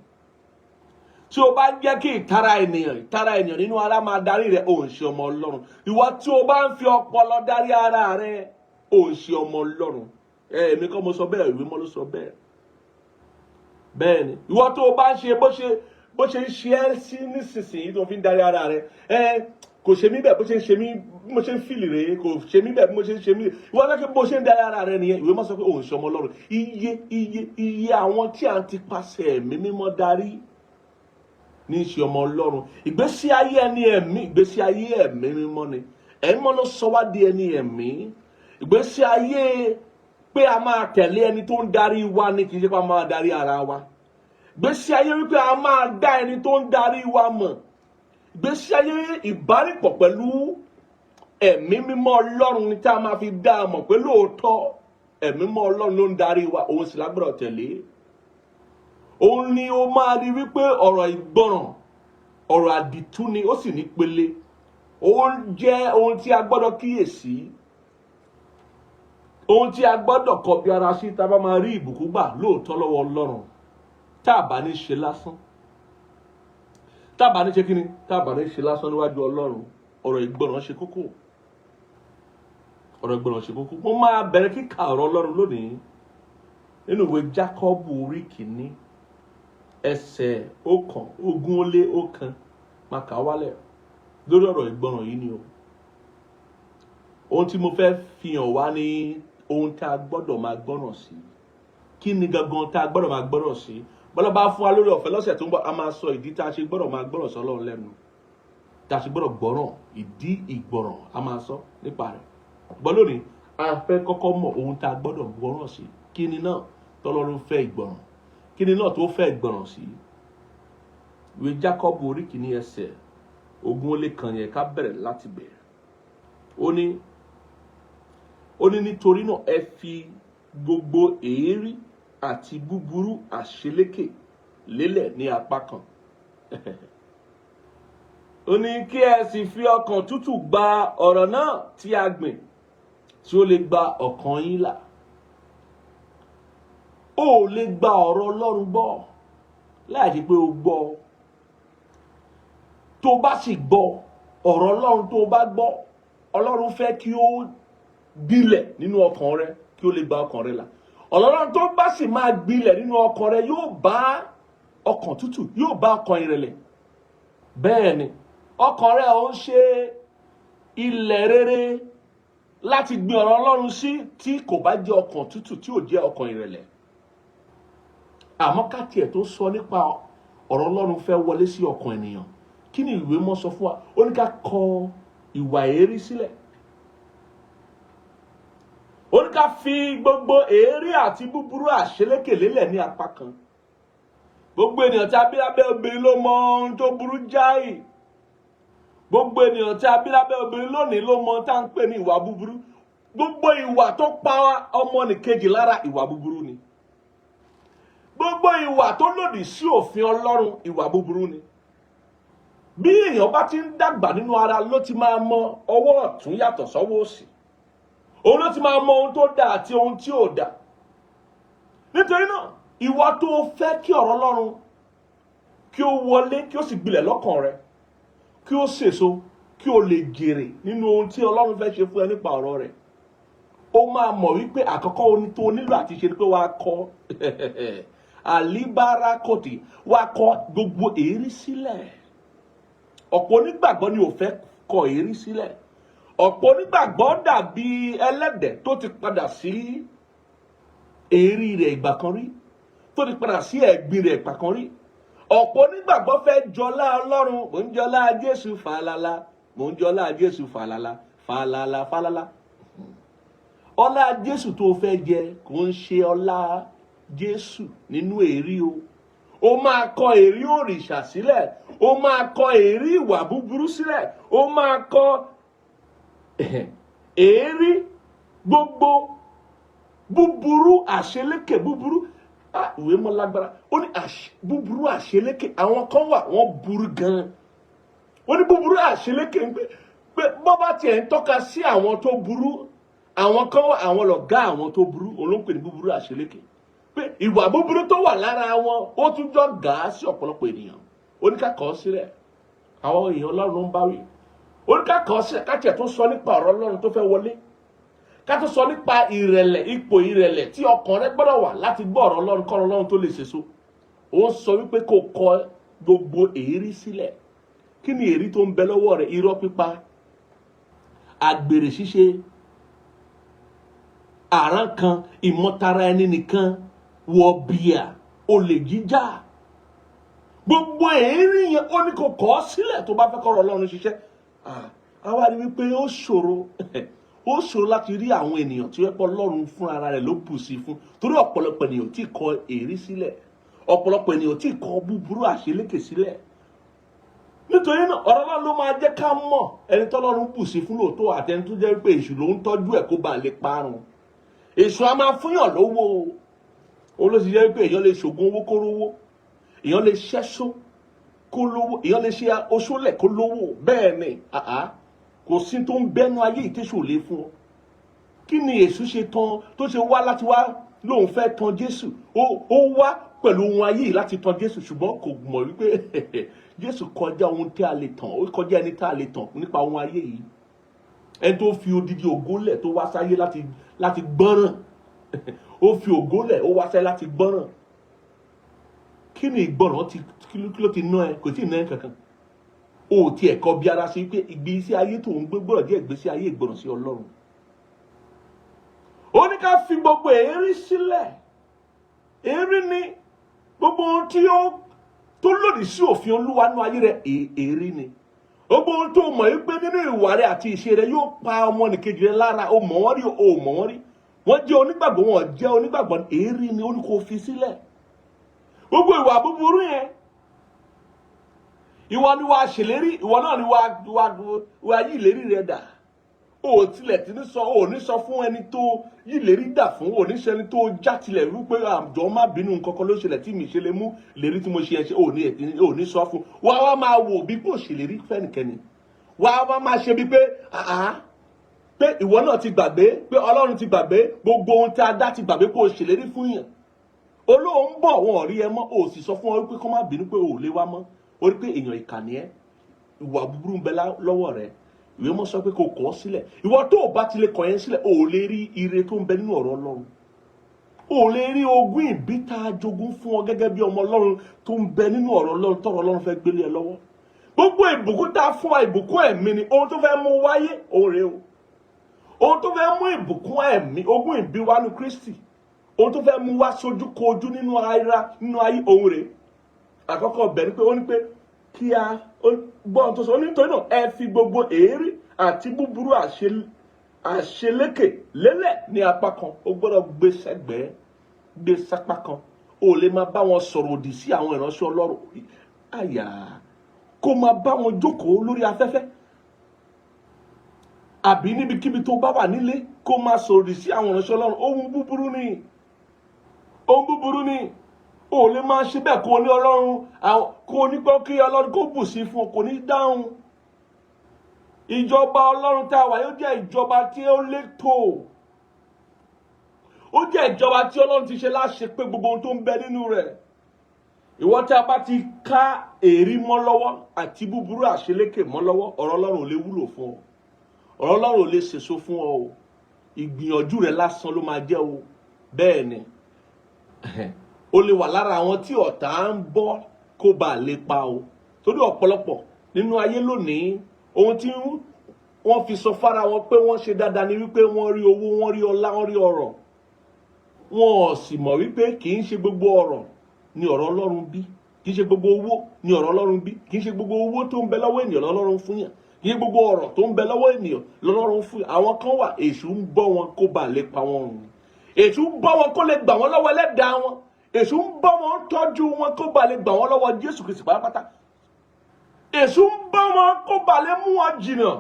tí o bá ń jẹ́ kí ìtara ènìyàn nínú ara máa darí rẹ, ò ń ṣe ọmọ Ọlọ́run. ìwọ tí o bá ń fi ọpọlọ darí ara rẹ, ò ń ṣe ọmọ Ọlọ́run. èmi kọ́ mo sọ bẹ́ẹ̀, ìwé mọ́ ló sọ bẹ́ẹ̀. bẹ́ẹ̀ ni ìwọ tó o bá ń ṣe bó ṣe ń ṣe ẹ́ sí nísinsìnyí tó fi ń darí ara rẹ, kò ṣe mí bẹ́ẹ̀ bó ṣe ń ṣe mí, bí mo ṣe ń fìlì rèé, kò ṣe mí bẹ́ẹ̀ bí mo ṣe ń ṣe mí. ìwọ lọ́kẹ́ bó ṣe ń darí ara rẹ nìyẹn. ìwé mọ́ sọ pé òun ṣe ọmọ Ọlọ́run. iye àwọn tí à ń ti pasẹ̀ ẹ̀mí mímọ́ darí ní í ṣe ọmọ Ọlọ́run. ìgbésí ayé ẹni ẹ̀mí, ìgbésí ayé ẹ̀mí mímọ́ ni. ẹ̀mí mọ́ ló sọ wá di ẹni ẹ̀mí. ìgbésí ayé pé a máa tẹ̀lé ẹni tó ń darí wa ni, kì í ṣe pé a máa darí ara wa. ìgbésí ayé wípé a máa dá ẹni tó ń darí wa mọ̀. ìgbésí ayé ìbárìpọ̀ pẹ̀lú ẹ̀mí mímọ́ Ọlọ́run ni tá a máa fi dá a mọ̀ pé lóòótọ́ ẹ̀mí mímọ́ Ọlọ́run ló ń darí wa, òun sì lágbọ́dọ̀ tẹ̀lé. Òun ni ó máa rí wípé ọ̀rọ̀ ìgbọràn, ọ̀rọ̀ àdìtú ni, ó sì ní pele. Òun jẹ́ ohun tí a gbọ́dọ̀ kíyèsí, ohun tí a gbọ́dọ̀ kọbi ara sí tá a bá máa rí ìbùkún gbà lóòótọ́ lọ́wọ́ Ọlọ́run, tá a bá ní ṣe lásán, tá a bá ní ṣe kíni, tá a bá ní ṣe lásán níwájú Ọlọ́run. Ọ̀rọ̀ ìgbọràn ṣe kókó, ọ̀rọ̀ ìgbọràn ṣe kókó. Mo máa bẹ̀rẹ̀ kíkà ọ̀rọ̀ Ọlọ́run lónìí nínú ìwé Jákọ́bù orí kìíní ẹsẹ̀ 1:21 máa kà wálẹ̀ lórí ọ̀rọ̀ ìgbọràn yìí ni o. Ohun tí mo fẹ́ fi hàn wá ní ohun tí a gbọ́dọ̀ máa gbọ́ràn sí. Kí ni gangan tí a gbọ́dọ̀ máa gbọ́ràn sí? Bọ́lá bá fún wa lórí ọ̀fẹ́ lọ́sẹ̀ tó ń bọ̀, a máa sọ ìdí tá a ṣe gbọ́dọ̀ máa gbọ́ràn sí Ọlọ́run lẹ́nu, tá a ṣe gbọ́dọ̀ gbọ́ràn, ìdí ìgbọràn a máa sọ nípa rẹ̀. Ṣùgbọ́n lónìí a fẹ́ kọ́kọ́ mọ̀ ohun tá a gbọ́dọ̀ gbọ́ràn sí. Kí ni náà tọ́lọ́run fẹ́ ìgbọràn? Kí ni náà tó fẹ́ ìgbọràn sí? Ìwé Jákọ́bù orí kìíní ẹsẹ̀ 21 yẹn ká bẹ̀rẹ̀ láti bẹ̀rẹ̀. Ó ní nítorí náà ẹ fi gbogbo èérí àti búburú àṣelékè lélẹ̀ ní apá kan. Ó ní kí ẹ sì fi ọkàn tútù gba ọ̀rọ̀ náà tí a gbìn, tí ó lè gba ọkàn yín là. Ó lè gba ọ̀rọ̀ Ọlọ́run gbọ́ láì ṣe pé o gbọ́. Tó bá sì gbọ́ ọ̀rọ̀ Ọlọ́run, tó bá gbọ́, Ọlọ́run fẹ́ kí ó gbilẹ̀ nínú ọkàn rẹ, kí ó lè gba ọkàn rẹ là. Ọlọ́run tó bá sì máa gbilẹ̀ nínú ọkàn rẹ yóò bá ọkàn tútù, yóò bá ọkàn ìrẹ̀lẹ̀. Bẹ́ẹ̀ ni ọkàn rẹ ò ń ṣe ilẹ̀ rere láti gbin ọ̀rọ̀ Ọlọ́run sí tí kò bá jẹ́ ọkàn tútù, tí ò jẹ́ ọkàn ìrẹ̀lẹ̀. Àmọ́ ká tiẹ̀ tó sọ nípa ọ̀rọ̀ Ọlọ́run fẹ́ wọlé sí ọkàn ènìyàn. Kí ni ìwé mọ́ sọ fún wa? Ó ní ká kọ ìwà èérí sílẹ̀. Ó ní ká fi gbogbo èérí àti búburú àṣelékè lélẹ̀ ní apá kan. Gbogbo ènìyàn tí a bí lábẹ́ obìnrin ló mọ ohun tó burú jáì. Gbogbo ènìyàn tí a bí lábẹ́ obìnrin lónìí ló mọ tá à ń pè ní ìwà búburú. Gbogbo ìwà tó pa ọmọnìkejì lára ìwà búburú ni. Gbogbo ìwà tó lòdì sí òfin Ọlọ́run ìwà búburú ni. Bí èèyàn bá ti ń dàgbà nínú ara ló ti máa mọ ọwọ́ ọ̀tún yàtọ̀ sọ́wọ́ òsì. Òun ló ti máa mọ ohun tó dà àti ohun tí ò dà. Nítorí náà ìwọ tó fẹ́ kí ọ̀rọ̀ Ọlọ́run kí ó wọlé, kí ó sì gbilẹ̀ lọ́kàn rẹ, kí ó sèso, kí ó lè jèrè nínú ohun tí Ọlọ́run fẹ́ ṣe fún ẹ nípa ọ̀rọ̀ rẹ̀, ó máa mọ̀ wípé àkọ́kọ́ ohun tó nílò àti ṣe ni pé wàá kọ àlíbára kòtì, wàá kọ gbogbo èérí sílẹ̀. Ọ̀pọ̀ onígbàgbọ́ ni ò fẹ́ kọ èérí sílẹ̀. Ọ̀pọ̀ onígbàgbọ́ dàbí ẹlẹ́dẹ̀ tó ti padà sí èérí rẹ̀ ìgbà kan rí, tó ti padà sí ẹ̀gbin rẹ̀ ìgbà kan rí. Ọ̀pọ̀ onígbàgbọ́ fẹ́ jọlá Ọlọ́run, mò ń jọlá Jésù fàlàlà, mò ń jọlá Jésù fàlàlà, fàlàlà fàlàlà. Ọlá Jésù tó fẹ́ jẹ kò ń ṣe ọlá Jésù nínú èérí o. Ó máa kọ èérí òrìṣà sílẹ̀, ó máa kọ èérí ìwà búburú sílẹ̀, ó máa kọ èérí gbogbo búburú àṣelékè búburú. Ìwé mọ́ lágbára. Ó ní búburú àṣelékè, àwọn kan wà wọ́n burú gan-an. Ó ní búburú àṣelékè ń pé bọ́ bá tiẹ̀ ń tọ́ka sí àwọn tó burú, àwọn kan wà àwọn lọ̀gá àwọn tó burú, òun ló ń pè ní búburú àṣelékè. Pé ìwà búburú tó wà lára wọn ó tún jọ gàá sí ọ̀pọ̀lọpọ̀ ènìyàn. Ó ní ká kọ ọ́ sílẹ̀. Àwọn èèyàn Ọlọ́run ló ń bá wí. Ó ní ká kọ ọ́ sílẹ̀, ká tiẹ̀ tó sọ nípa ọ̀rọ̀ Ọlọ́run tó fẹ́ wọlé. Ká tó sọ nípa ìrẹ̀lẹ̀, ipò ìrẹ̀lẹ̀ tí ọkàn rẹ gbọ́dọ̀ wà láti gbọ́ ọ̀rọ̀ Ọlọ́run, kọ́ ọ̀rọ̀ Ọlọ́run tó lè sèso. Ó ń sọ wípé kó kọ gbogbo èérí sílẹ̀. Kí ni èérí tó ń bẹ lọ́wọ́ rẹ̀? Irọ́ pípa, àgbèrè ṣíṣe, àrán kan, ìmọ̀tara ẹni nìkan, wọ̀bìà, olè jíjà. Gbogbo èérí yẹn ó ní kó kọ ọ́ sílẹ̀ tó bá fẹ́ kọ́ ọ̀rọ̀ Ọlọ́run ṣiṣẹ́. Àwa rí wípé ó ṣòro láti rí àwọn ènìyàn tí wọ́n pọ̀ Ọlọ́run fún ara rẹ̀ ló bù sí fún, torí ọ̀pọ̀lọpọ̀ ènìyàn tí kọ èérí sílẹ̀, ọ̀pọ̀lọpọ̀ ènìyàn tí kọ búburú àṣelékè sílẹ̀. nítorí náà ọ̀rọ̀ náà ló máa jẹ́ ká mọ̀ ẹni tọ́lọ́run bù sí fún lóòótọ́ àti ẹni tó jẹ́ pé èṣù ló ń tọ́jú ẹ̀ kó bá lè parun. Èṣù a máa fúnyàn lówó o ló sì jẹ́ pé èèyàn lè ṣògùn owó kó rówó, èèyàn lè ṣẹ́ṣó kó lówó, èèyàn lè ṣe oṣólẹ̀ kó lówó. Bẹ́ẹ̀ ni kò sí tó ń bẹ́nu ayé ìtẹ́sù lé fún ọ. Kí ni èṣù ṣe tán tó ṣe wá láti wá lóun fẹ́ tàn Jésù? Ó wá pẹ̀lú ohun ayé yìí láti tàn Jésù, ṣùgbọ́n kò mọ̀ wípé Jésù kọjá ohun tí a lè tàn, ó kọjá ẹni tí a lè tàn nípa ohun ayé yìí. Ẹni tó fi odidi ògólẹ̀ tó wá sáyé láti gbọ́ràn ó fi ògólẹ̀ ó wá sáyé láti gbọ́ràn. Kí ni ìgbọ́ràn kí ló ti ná ẹ? Kò tí ì ná ẹ kankan. O ti ẹ̀kọ́ bí ara sí pé ìgbésí ayé tó ń gbé gbọ́dọ̀ jẹ́ ìgbésí ayé ìgbọràn sí Ọlọ́run. Ó ní ká fi gbogbo èérí sílẹ̀. Èérí ni gbogbo ohun tí ó tó lòdì sí òfin Olúwa nínú ayé rẹ̀, èérí ni. Gbogbo ohun tó mọ̀ wípé nínú ìwà rẹ̀ àti ìṣe rẹ̀ yóò pa ọmọnìkejì rẹ̀ lára, ó mọ̀ wọ́n rí, ó mọ̀ wọ́n rí. Wọ́n jẹ́ onígbàgbọ́, wọn jẹ́ onígbàgbọ́, èérí ni ó ní kó fi sílẹ̀. Gbogbo ìwà búburú yẹn, ìwọ ni wàá ṣèlérí, ìwọ náà ni wàá yí ìlérí rẹ̀ dà. O tilẹ̀ ti ní sọ, o ní sọ fún ẹni tó yí ìlérí dà fún, o ní sọ ẹni tó já tilẹ̀ wípé àjọ má bínú nǹkan kan ló ṣẹlẹ̀ tí mi ṣe lè mú ìlérí tí mo ṣe ẹṣẹ, o ní sọ fún. Wá máa wò bí kò ṣèlérí fẹ́nìkẹ́ni. Wá máa ṣe bí pé pé ìwọ náà ti gbàgbé, pé Ọlọ́run ti gbàgbé, gbogbo ohun tí a dá ti gbàgbé kó ṣèlérí fún yàn. Olóhùn bọ̀ wọn ò rí ẹ mọ́, o sì sọ fún ọ wípé kó má bínú pé o ò lè wá mọ́. O rí pé èèyàn ìkànnì ẹ, ìwà búburú ń bẹ lọ́wọ́ rẹ. Ìwé mọ́ sọ pé kò kọ̀ ọ́ sílẹ̀. Ìwọ tó bá ti lè kọ̀ yẹn sílẹ̀, o ò lè rí ire tó ń bẹ nínú ọ̀rọ̀ Ọlọ́run. O ò lè rí ogún ìbí tá a jogún fún ọ gẹ́gẹ́ bí ọmọ Ọlọ́run tó ń bẹ nínú ọ̀rọ̀ Ọlọ́run tọ́rọ̀ Ọlọ́run fẹ́ gbélé ẹ lọ́wọ́. Gbogbo ìbùkún tá a fún wa, ìbùkún ẹ̀mí ni. Ohun tó fẹ́ mú wáyé, òun rèé o. Ohun tó fẹ́ mú ìbùkún ẹ̀mí, ogún ìbí wa ní Kristi. Ohun tó fẹ́ mú wá sojú kojú nínú ayé, òun rèé. Àkọ́kọ́ bẹ̀ ni pé ó ní pé kí a gbọ́n tó sọ, nítorí náà ẹ fi gbogbo èérí àti búburú àṣelékè lélẹ̀ ní apá kan. O gbọ́dọ̀ gbé sẹ́gbẹ̀ẹ́, gbé sápá kan. O lè máa bá wọn sọ̀rọ̀ òdì sí àwọn ìránṣẹ́ Ọlọ́run. Kó máa bá wọn jókòó lórí afẹ́fẹ́. Àbí níbikíbi tó bá wà nílé kó máa sọ̀rọ̀ òdì sí àwọn ìránṣẹ́ Ọlọ́run. Ohun búburú ni. Ohun búburú ni. O lè máa ṣe bẹ́ẹ̀ kó ní Ọlọ́run, kó ní pé kí Ọlọ́run kó bù sí fún ọ, kò ní dáhùn. Ìjọba Ọlọ́run tá a wà yóò jẹ́ ìjọba tí ó létò. Ó jẹ́ ìjọba tí Ọlọ́run ti ṣe láṣẹ pé gbogbo ohun tó ń bẹ nínú rẹ̀. Ìwọ tí a bá ti ká èrí mọ́ lọ́wọ́ àti búburú àṣelékè mọ́ lọ́wọ́, ọ̀rọ̀ Ọlọ́run ò lè wúlò fún ọ. Ọ̀rọ̀ Ọlọ́run ò lè sèso fún ọ o. Ìgbìyànjú rẹ̀ lásán ló máa jẹ́ o. Bẹ́ẹ̀ ni. O lè wà lára àwọn tí ọ̀tá ń bọ́ kó bá lè pa o. Torí ọ̀pọ̀lọpọ̀ nínú ayé lónìí, ohun tí wọ́n fi sọ fára wọn pé wọ́n ṣe dáadáa ni wípé wọ́n rí owó, wọ́n rí ọlá, wọ́n rí ọrọ̀. Wọn ò sì mọ̀ wípé kì í ṣe gbogbo ọrọ̀ ni ọ̀rọ̀ Ọlọ́run bí. Kì í ṣe gbogbo owó ni ọ̀rọ̀ Ọlọ́run bí. Kì í ṣe gbogbo owó tó ń bẹ lọ́wọ́ ènìyàn lọ́lọ́run fún yàn. Kì í ṣe gbogbo ọrọ̀ tó ń bẹ lọ́wọ́ ènìyàn lọ́lọ́run fún yàn. Àwọn kan wà, èṣù ń bọ́ wọn kó bá lè pa wọn run. Èṣù ń bọ́ wọn kó lè gbà wọ́n lọ́wọ́ ẹlẹ́dàá wọn. Èṣù ń bọ́ wọn tọ́jú wọn kó bá lè gbà wọ́n lọ́wọ́ Jésù Kristi pátápátá. Èṣù ń bọ́ wọn kó bá lè mú wọn jìnnà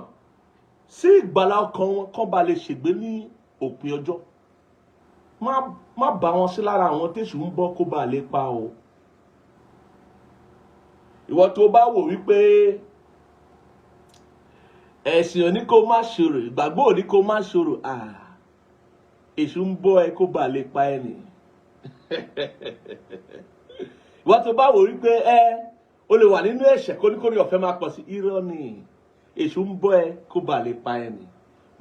sí ìgbàlà ọkàn wọn, kó bá lè ṣègbé ní òpin ọjọ́. Má bá wọn sí lára àwọn tẹ́ṣù ń bọ́ kó bá lè pa o. Ìwọ tó bá wò wípé ẹ̀sìn ò ní kó má ṣòro, ìgbàgbọ́ ò ní kó má ṣòro, èṣù ń bọ́ ẹ kó bá lè pa ẹni. Ìwọ tó bá wò wípé o lè wà nínú ẹ̀ṣẹ̀ kóníkóní ọ̀fẹ́ máa pọ̀ sí, irọ́ ni. Èṣù ń bọ́ ẹ kó bá lè pa ẹni.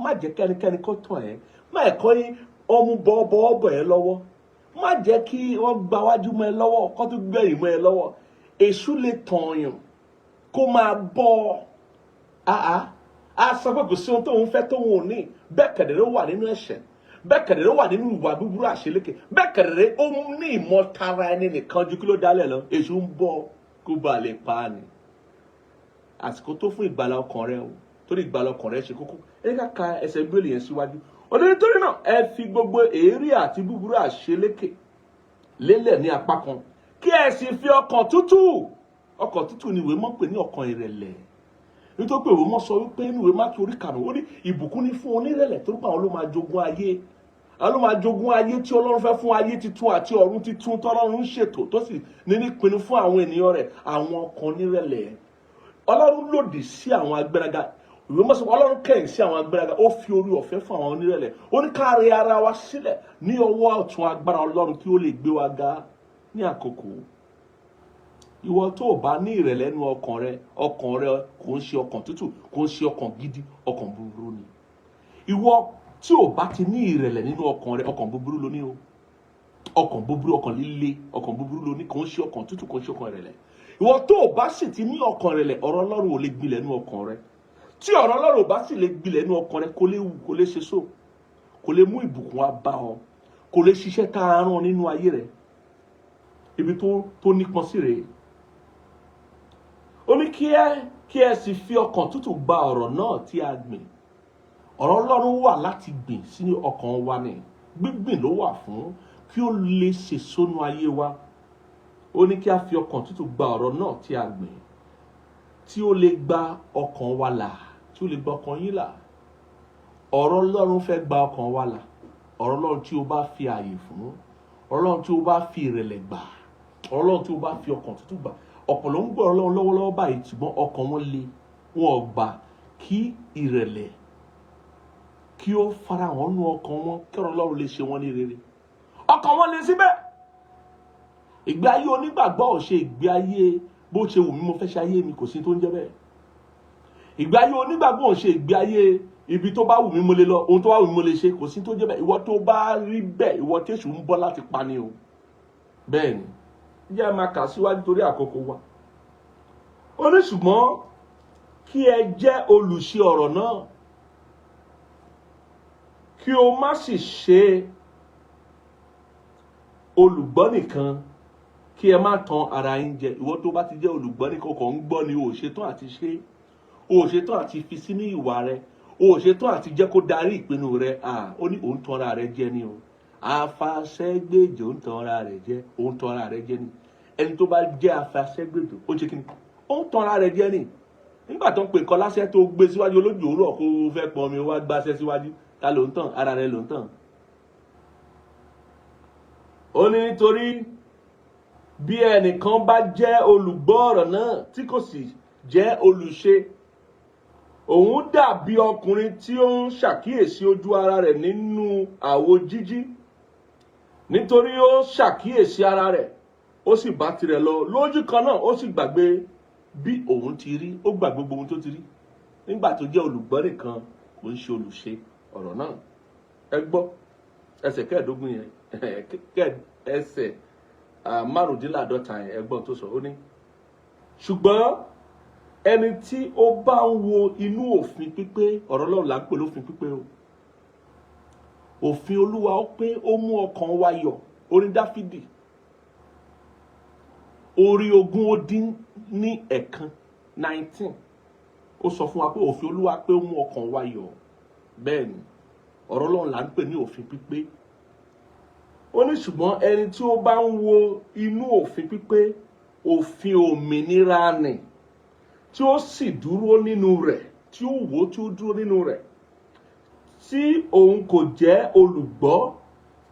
Má jẹ́ kẹ́nikẹ́ni kó tàn ẹ́. Má ẹ̀kọ́ yín ọmú bọ́ ẹ lọ́wọ́. Má jẹ́ kí wọ́n gba wájú mọ́ ẹ lọ́wọ́, kó tó gbẹ̀yìn mọ́ ẹ lọ́wọ́. Èṣù lè tàn yàn kó máa bọ́ a sọ pé kò sí ohun tóun fẹ́ tóun ò ní. Bẹ́ẹ̀ kẹ̀dẹ̀rẹ́ wà nínú ẹ̀ṣẹ̀. Bẹ́ẹ̀ kẹ̀dẹ̀rẹ́ wà nínú ìwà búburú àṣelékè. Bẹ́ẹ̀ kẹ̀dẹ̀rẹ́ ó ní ìmọ̀tara ẹni nìkan ju kí ló dálẹ̀ lọ. Èṣù ń bọ́ kó bá lè pa á ni. Àsìkò tó fún ìgbàlà ọkàn rẹ o. Torí ìgbàlà ọkàn rẹ ṣe kókó. Ẹ ká ka ẹsẹ̀ Bíbélì yẹn síwájú. Nítorí náà ẹ fi gbogbo èérí àti búburú àṣelékè lélẹ̀ ní apá kan. Kí ẹ sì fi ọkàn tútù ọkàn tútù ni ìwé mọ́ pè ní ọkàn ìrẹ̀lẹ̀. Nítorí pé ìwé mọ́ sọ wípé nínú ìwé Mátíù orí 5 ó ní ìbùkún ní fún onírẹ̀lẹ̀ torí pé àwọn ló máa jogún ayé. Àwọn ló máa jogún ayé tí Ọlọ́run fẹ́ fún ayé titun àti ọ̀run titun tọ́lọ́run ń ṣètò tó sì ní nípinnu fún àwọn ènìyàn rẹ̀, àwọn ọkàn onírẹ̀lẹ̀. Ọlọ́run lòdì sí àwọn agbéraga. Ìwé mọ́ sọ pé Ọlọ́run kẹ̀yìn sí àwọn agbéraga, ó fi orí ọ̀fẹ́ fún àwọn onírẹ̀lẹ̀. Ó ní ká rẹ ara wa sílẹ̀ ní ọwọ́ ọ̀tún agbára Ọlọ́run kí ó lè gbé wa ga ní àkókò. Ìwọ tó bá ní ìrẹ̀lẹ̀ nínú ọkàn rẹ kò ń ṣe ọkàn tútù, kò ń ṣe ọkàn gidi, ọkàn búburú ni. Ìwọ tí ò bá ti ní ìrẹ̀lẹ̀ nínú ọkàn rẹ, ọkàn búburú ló ní o. Ọkàn búburú, ọkàn líle, ọkàn búburú ló ní, kò ń ṣe ọkàn tútù, kò ń ṣe ọkàn ìrẹ̀lẹ̀. Ìwọ tó bá sì ti ní ọkàn ìrẹ̀lẹ̀, ọ̀rọ̀ Ọlọ́run ò lè gbilẹ̀ nínú ọkàn rẹ. Tí ọ̀rọ̀ Ọlọ́run ò bá sì lè gbilẹ̀ nínú ọkàn rẹ, kò lè wù, kò lè ṣe so, kò lè mú ìbùkún wá bá ọ, kò lè ṣiṣẹ́ tá a rán nínú ayé rẹ. Ibi tó nípọn sí rèé. Ó ní kí ẹ sì fi ọkàn tútù gba ọ̀rọ̀ náà tí a gbìn. Ọ̀rọ̀ Ọlọ́run wà láti gbìn sínú ọkàn wa ni. Gbígbìn ló wà fún kí ó lè sèso nínú ayé wa. Ó ní kí a fi ọkàn tútù gba ọ̀rọ̀ náà tí a gbìn, tí ó lè gba ọkàn wa là, tí ó lè gba ọkàn yín là. Ọ̀rọ̀ Ọlọ́run fẹ́ gba ọkàn wa là. Ọ̀rọ̀ Ọlọ́run tí ó bá fi ààyè fún, ọ̀rọ̀ Ọlọ́run tí ó bá fi ìrẹ̀lẹ̀ gbà, ọ̀rọ̀ Ọlọ́run tí ó bá fi ọkàn tútù gbà. Ọ̀pọ̀ ló ń gbọ́ Ọlọ́run lọ́wọ́lọ́wọ́ báyìí ṣùgbọ́n ọkàn wọn le, wọn ò gbà kí ìrẹ̀lẹ̀ kí ó farahàn nínú ọkàn wọn kí ọ̀rọ̀ Ọlọ́run lè ṣe wọn ní rere. Ọkàn wọn le síbẹ̀. Ìgbé ayé onígbàgbọ́ ò ṣe ìgbé ayé bó ṣe wù mí mo fẹ́ ṣe ayé mi, kò sí tó ń jẹ́ bẹ́ẹ̀. Ìgbé ayé onígbàgbọ́ ò ṣe ìgbé ayé ibi tó bá wù mí mo lè lọ, ohun tó bá wù mí mo lè ṣe, kò sí tó jẹ́ bẹ́ẹ̀. Ìwọ tó bá rí bẹ́ẹ̀, ìwọ tí èṣù ń bọ́ láti pa ni o. Bẹ́ẹ̀ ni. Jẹ́ máa kà síwájú torí àkókò wa. Ó ní ṣùgbọ́n kí ẹ jẹ́ olùṣe ọ̀rọ̀ náà, kí o má sì ṣe olùgbọ́ nìkan, kí ẹ má tan ara yín jẹ. Ìwọ tó bá ti jẹ́ olùgbọ́ nìkan kò ń gbọ́ ni o ò ṣetán àti ṣe, o ò ṣetán àti fi sínú ìwà rẹ, o ò ṣetán àti jẹ́ kó darí ìpinnu rẹ. Ó ní òun tan ara rẹ jẹ ni o. Afàṣẹ́gbèjò ń tan ara rẹ jẹ, òun tan ara rẹ jẹ ni. Ẹni tó bá jẹ́ afàṣẹ́gbèjò ó ṣe kí ni? Ó ń tan ara rẹ jẹ ni. Nígbà tó ń pè nǹkan láṣẹ tó gbé síwájú olójú òwúrọ̀ kó fẹ́ pọn omi wá gbáṣẹ́ síwájú, ta ló ń tàn? Ara rẹ ló ń tàn. Ó ní nítorí bí ẹnìkan bá jẹ́ olùgbọ́ ọ̀rọ̀ náà tí kò sì jẹ́ olùṣe, òun dàbí ọkùnrin tí ó ń ṣàkíyèsí ojú ara rẹ̀ nínú àwo jíjí. Nítorí ó ṣàkíyèsí ara rẹ̀, ó sì bá tirẹ̀ lọ. Lójú kan náà ó sì gbàgbé bí òun ti rí, ó gbàgbé gbogbo ohun tó ti rí. Nígbà tó jẹ́ olùgbọ́ nìkan kò ń ṣe olùṣe ọ̀rọ̀ náà. Ẹ gbọ́ ẹsẹ̀ 15 yẹn, ẹsẹ̀ 55 yẹn, ẹ gbọ́ tó sọ. Ó ní ṣùgbọ́n ẹni tí ó bá ń wo inú òfin pípé, ọ̀rọ̀ Ọlọ́run là ń pè lófin pípé o. Òfin Olúwa ó pé ó mú ọkàn wa yọ̀. Orin Dáfídì orí 19 ó sọ fún wa pé òfin Olúwa pé ó mú ọkàn wa yọ̀. Bẹ́ẹ̀ ni ọ̀rọ̀ Ọlọ́run là ń pè ní òfin pípé. Ó ní ṣùgbọ́n ẹni tí ó bá ń wo inú òfin pípé, òfin òmìnira nì, tí ó sì dúró nínú rẹ̀, tí ó wò tí ó dúró nínú rẹ̀, tí òun kò jẹ́ olùgbọ́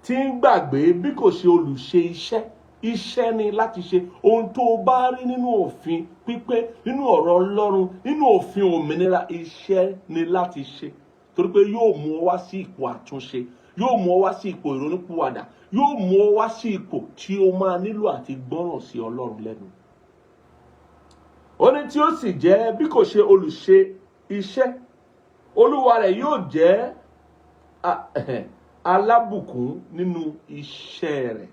tí ń gbàgbé bí kò ṣe olùṣe iṣẹ́. Iṣẹ́ ni láti ṣe ohun tó bá rí nínú òfin pípé, nínú ọ̀rọ̀ Ọlọ́run, nínú òfin òmìnira. Iṣẹ́ ni láti ṣe torí pé yóò mú ọ wá sí ipò àtúnṣe, yóò mú ọ wá sí ipò ìrònúpìwàdà, yóò mú ọ wá sí ipò tí ó máa nílò àti gbọ́ràn sí Ọlọ́run lẹ́nu. Ó ní tí ó sì jẹ́ bí kò ṣe olùṣe iṣẹ́, olúwa rẹ̀ yóò jẹ́ alábùkún nínú iṣẹ́ rẹ̀.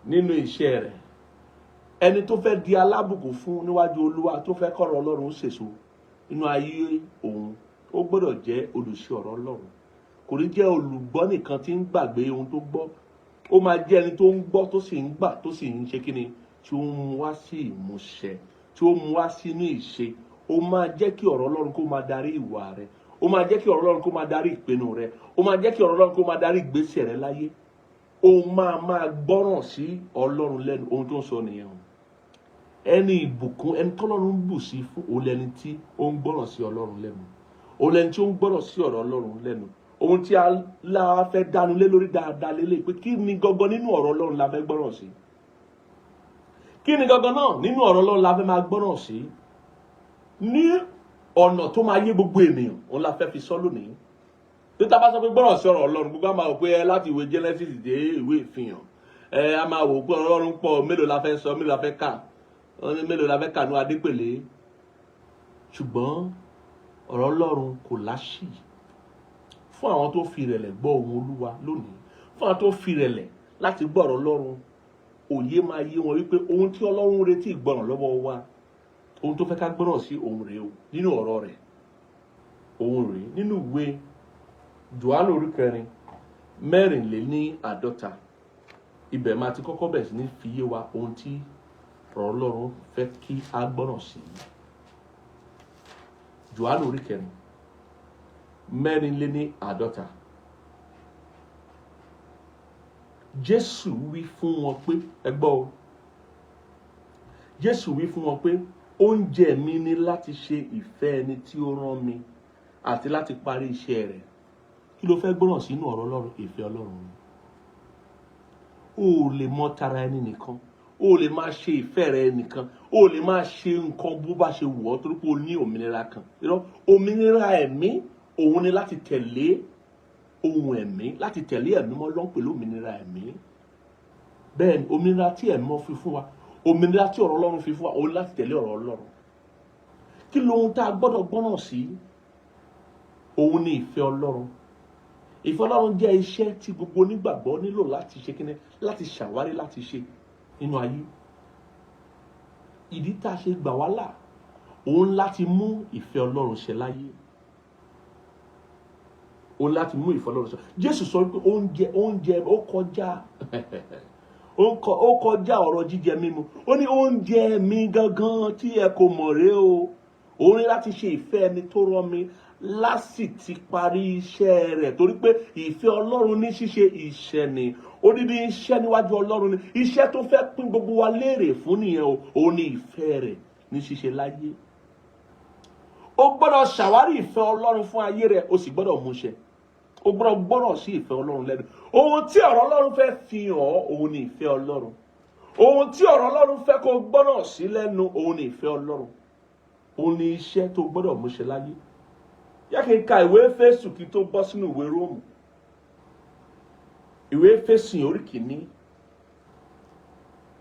Nínú iṣẹ́ rẹ̀. Ẹni tó fẹ́ di alábùkún fún níwájú Olúwa, tó fẹ́ kọ́rọ̀ Ọlọ́run ṣèso nínú ayé òun, ó gbọ́dọ̀ jẹ́ olùṣe ọ̀rọ̀ Ọlọ́run. Kò ní jẹ́ olùgbọ́ nìkan tí ń gbàgbé ohun tó gbọ́. Ó máa jẹ́ ẹni tó ń gbọ́ tó sì ń gbà tó sì ń ṣe kíni, tí ó mú wá sí ìmúṣẹ, tí ó mú wá sínú ìṣe. Ó máa jẹ́ kí ọ̀rọ̀ Ọlọ́run kó máa darí ìwà rẹ̀. Ó máa jẹ́ kí ọ̀rọ̀ Ọlọ́run kó máa darí ìpinnu rẹ̀. Ó máa jẹ́ kí ọ̀rọ̀ Ọlọ́run kó máa darí ìgbésẹ̀ rẹ̀ láyé. Ó máa gbọ́ràn sí Ọlọ́run lẹ́nu. Ohun tó ń sọ nìyẹn. ẹni ìbùkún ẹni tọ́lọ́run bù sí fún olẹ́ni tí ó ń gbọ́ràn sí Ọlọ́run lẹ́nu, olẹ́ni tí ó ń gbọ́ràn sí ọ̀rọ̀ Ọlọ́run lẹ́nu. Ohun tí a fẹ́ dánu lé lórí dáadáa lélẹ̀ pé kí ni gangan nínú ọ̀rọ̀ Ọlọ́run la fẹ́ gbọ́ràn sí, kí ni gangan náà nínú ọ̀rọ̀ Ọlọ́run la fẹ́ máa gbọ́ràn sí ní ọ̀nà tó máa yé gbogbo ènìyàn. Òun la fẹ́ fi sọ lónìí. Tí tá bá sọ pé gbọ́ràn sí ọ̀rọ̀ Ọlọ́run, gbogbo a máa wò pé láti ìwé Genesis dé ìwé Ìfihàn, a máa wò pé Ọlọ́run pọ̀, mélòó la fẹ́ sọ, mélòó la fẹ́ kà, mélòó la fẹ́ kà ní Adépèlé. Ṣùgbọ́n ọ̀rọ̀ Ọlọ́run kò láṣì fún àwọn tó fi ìrẹ̀lẹ̀ gbọ́ ohùn Olúwa lónìí, fún àwọn tó fi ìrẹ̀lẹ̀ láti gbọ́ ọ̀rọ̀ Ọlọ́run. Òye máa yé wọn wípé ohun tí Ọlọ́run retí ìgbọràn lọ́wọ́ wa, ohun tó fẹ́ ká gbọ́ràn sí ohun rèé o nínú ọ̀rọ̀ rẹ̀, ohun rèé nínú ìwé Jòhánù orí 4:54. Ibẹ̀ máa ti kọ́kọ́ bẹ̀rẹ̀ sí ní fi yé wa ohun tí ọ̀rọ̀ Ọlọ́run fẹ́ kí a gbọ́ràn sí. Jòhánù orí 4:54. Jésù wí fún wọn pé, ẹ gbọ́ o, Jésù wí fún wọn pé oúnjẹ mi ni láti ṣe ìfẹ́ ẹni tí ó rán mi àti láti parí iṣẹ́ rẹ̀. Kí ló fẹ́ gbọ́ràn sínú ọ̀rọ̀ Ọlọ́run? Ìfẹ́ Ọlọ́run ni. O lè mọ tara ẹni nìkan, o lè máa ṣe ìfẹ́ rẹ nìkan, o lè máa ṣe nǹkan bó bá ṣe wù ọ́ torí pé o ní òmìnira kan. Òmìnira ẹ̀mí òun ni láti tẹ̀lé ohun ẹ̀mí, láti tẹ̀lé ẹ̀mí mọ́ ló ń pè lómìnira ẹ̀mí. Bẹ́ẹ̀ ni òmìnira tí ẹ̀mí mọ́ fi fún wa, òmìnira tí ọ̀rọ̀ Ọlọ́run fi fún wa, òun láti tẹ̀lé ọ̀rọ̀ Ọlọ́run. Kí lohun tá a gbọ́dọ̀ gbọ́ràn sí? Òun ni ìfẹ́ Ọlọ́run. Ìfẹ́ Ọlọ́run jẹ́ iṣẹ́ tí gbogbo onígbàgbọ́ nílò láti ṣe kíni, láti ṣàwárí láti ṣe nínú ayé. Ìdí tá a ṣe gbà wá là, òun láti mú ìfẹ́ Ọlọ́run ṣẹ láyé. Òun láti mú ìfẹ́ Ọlọ́run ṣẹ. Jésù sọ pé oúnjẹ ó kọjá ó kọjá ọ̀rọ̀ jíjẹ mímu. Ó ní oúnjẹ mi gangan tí ẹ kò mọ̀ rè o. Òun ní láti ṣe ìfẹ́ ẹni tó rán mi láti ti parí iṣẹ́ rẹ̀, torí pé ìfẹ́ Ọlọ́run ní ṣíṣe iṣẹ́ ni. Odidi iṣẹ́ níwájú Ọlọ́run ni. Iṣẹ́ tó fẹ́ pín gbogbo wa léèrè fún nìyẹn o. Òun ní ìfẹ́ rẹ̀ ní ṣíṣe láyé. O gbọ́dọ̀ ṣàwárí ìfẹ́ Ọlọ́run fún ayé rẹ̀, o sì gbọ́dọ̀ mú ṣẹ. O gbọ́dọ̀ gbọ́ràn sí ìfẹ́ Ọlọ́run lẹ́nu. Ohun tí ọ̀rọ̀ Ọlọ́run fẹ́ fi hàn ọ́, òun ni ìfẹ́ Ọlọ́run. Ohun tí ọ̀rọ̀ Ọlọ́run fẹ́ kó gbọ́ràn sí lẹ́nu, òun ni ìfẹ́ Ọlọ́run. Òun ni iṣẹ́ tó gbọ́dọ̀ mú ṣẹ láyé. Yá kí n ka ìwé Éfésù kí tó bọ́ sínú ìwé Róòmù. Ìwé Éfésù orí 1.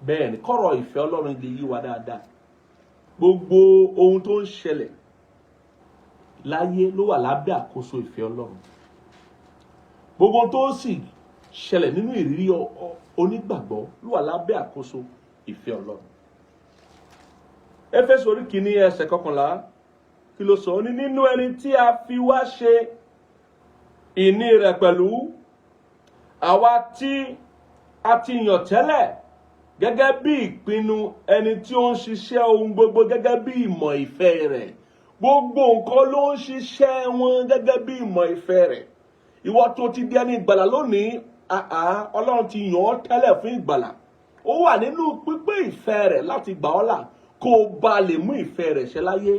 Bẹ́ẹ̀ ni kọ́rọ̀ ìfẹ́ Ọlọ́run lè yí wa dáadáa. Gbogbo ohun tó ń ṣẹlẹ̀ láyé ló wà lábẹ́ àkóso ìfẹ́ Ọlọ́run. Gbogbo tó sì ṣẹlẹ̀ nínú ìrírí onígbàgbọ́ ló wà lábẹ́ àkóso ìfẹ́ Ọlọ́run. Éfésù orí 1:11. Kí ló sọ? Ó ní nínú ẹni tí a fi wá ṣe ìní rẹ̀ pẹ̀lú àwa tí a ti yàn tẹ́lẹ̀ gẹ́gẹ́ bí ìpinnu ẹni tí ó ń ṣiṣẹ́ ohun gbogbo gẹ́gẹ́ bí ìmọ̀ ìfẹ́ rẹ̀. Gbogbo nǹkan ló ń ṣiṣẹ́ wọn gẹ́gẹ́ bí ìmọ̀ ìfẹ́ rẹ̀. Ìwọ tó ti di ẹni ìgbàlà lónìí, Ọlọ́run ti yàn ọ́ tẹ́lẹ̀ fún ìgbàlà. Ó wà nínú pípé ìfẹ́ rẹ̀ láti gbà ọ́ là kó o bá lè mú ìfẹ́ rẹ̀ ṣẹ láyé,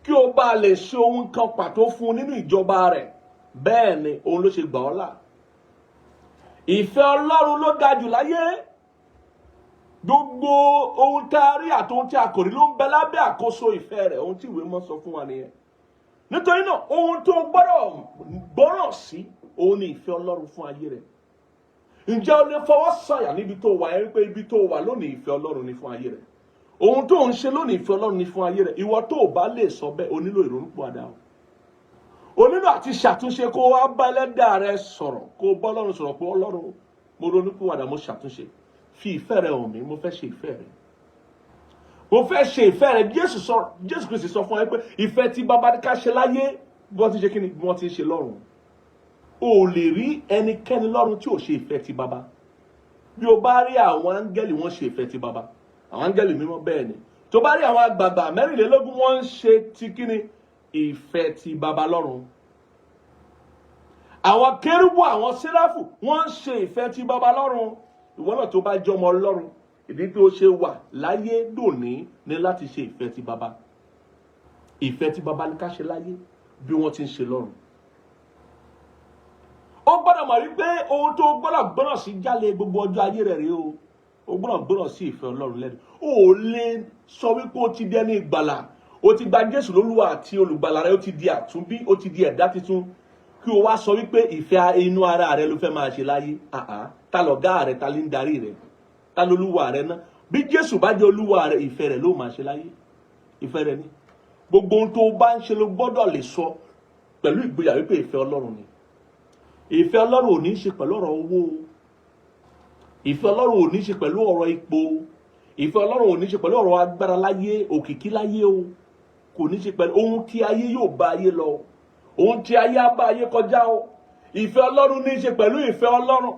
kí o bá lè ṣe ohun kan pàtó fún un nínú ìjọba rẹ̀. Bẹ́ẹ̀ ni òun ló ṣe gbà ọ́ là. Ìfẹ́ Ọlọ́run ló dájú láyé. Gbogbo ohun tá a rí àti ohun tí a kò rí ló ń bẹ lábẹ́ àkóso ìfẹ́ rẹ̀. Ohun tí ìwé mọ́ sọ fún wa nìyẹn. Nítorí náà ohun tó gbọ́dọ̀ gbọ́ràn sí, òun ni ìfẹ́ Ọlọ́run fún ayé rẹ̀. Ǹjẹ́ o lè fọwọ́ sọ̀yà níbi tó wà yẹn wípé ibi tó wà lónìí ìfẹ́ Ọlọ́run ni fún ayé rẹ̀? Ohun tó ń ṣe lónìí ìfẹ́ Ọlọ́run ni fún ayé rẹ̀. Ìwọ tó bá lè sọ bẹ́ẹ̀, o nílò ìrònúpìwàdà o. O nílò àti ṣàtúnṣe kó wá bá Ẹlẹ́dàá rẹ sọ̀rọ̀, kó bá Ọlọ́run sọ̀rọ̀ pé Ọlọ́run, mo ronúpìwàdà, mo ṣàtúnṣe. Fi ìfẹ́ rẹ hàn mí, mo fẹ́ ṣe ìfẹ́ rẹ. Mo fẹ́ ṣe ìfẹ́ rẹ. Jésù Kristi sọ fún ẹ pé ìfẹ́ tí Baba ká ṣe láyé bí wọ́n ti ṣe kíni, bí wọ́n ti ṣe lọ́run. O lè rí ẹnikẹ́ni lọ́run tí ò ṣe ìfẹ́ ti Baba. Bí o bá rí àwọn áńgẹ́lì, wọ́n ṣe ìfẹ́ ti Baba. Àwọn áńgẹ́lì mímọ́ bẹ́ẹ̀ ni. Tó bá rí àwọn àgbààgbà 24 wọ́n ń ṣe ti kíni, ìfẹ́ ti Baba lọ́run. Àwọn kérúbù, àwọn séráfù wọ́n ń ṣe ìfẹ́ ti Baba lọ́run. Ìwọ náà tó bá jẹ́ ọmọ Ọlọ́run, ìdí tó ṣe wà láyé dòní ní láti ṣe ìfẹ́ ti baba. Ìfẹ́ ti baba ní ká ṣe láyé bí wọ́n ti ń ṣe lọ́run. Ó gbọ́dọ̀ mọ̀ wípé ohun tó gbọ́dọ̀ gbọ́dọ̀ sí jálẹ̀ gbogbo ọjọ́ ayé rẹ̀ rí o. Ó gbọ́dọ̀ gbọ́dọ̀ sí ìfẹ́ Ọlọ́run lẹ́nu. Ó lè sọ wípé ó ti di ẹni ìgbàlà, ó ti gba Jésù lólúwa àti olùgbàlà rẹ̀, ó ti di àtúnbí, ó ti di ẹ̀dá tuntun, kí o wá sọ wípé ìfẹ́ inú ara rẹ̀ ló fẹ́ máa ṣe láyé. Ta lọ̀gá rẹ̀, ta ló ń darí rẹ̀, ta lolúwa rẹ̀ náà. Bí Jésù bá jẹ́ olúwa rẹ̀, ìfẹ́ rẹ̀ ló máa ṣe láyé. Ìfẹ́ rẹ̀ ni. Gbogbo ohun tó bá ń ṣe ló gbọ́dọ̀ lè sọ pẹ̀lú ìgboyà wípé ìfẹ́ Ọlọ́run ni. Ìfẹ́ Ọlọ́run ò ní ṣe pẹ̀lú ọ̀rọ̀ owó. Ìfẹ́ Ọlọ́run ò ní ṣe pẹ̀lú ọ̀rọ̀ ipò. Ìfẹ́ Ọlọ́run ò ní ṣe pẹ̀lú ọ̀rọ̀ agbára láyé, òkìkí láyé o. Kò ní ṣe pẹ̀lú ohun tí ayé yóò bá ayé lọ. Ohun tí ayé á bá ayé kọjá o. Ìfẹ́ Ọlọ́run ní ṣe pẹ̀lú ìfẹ́ Ọlọ́run.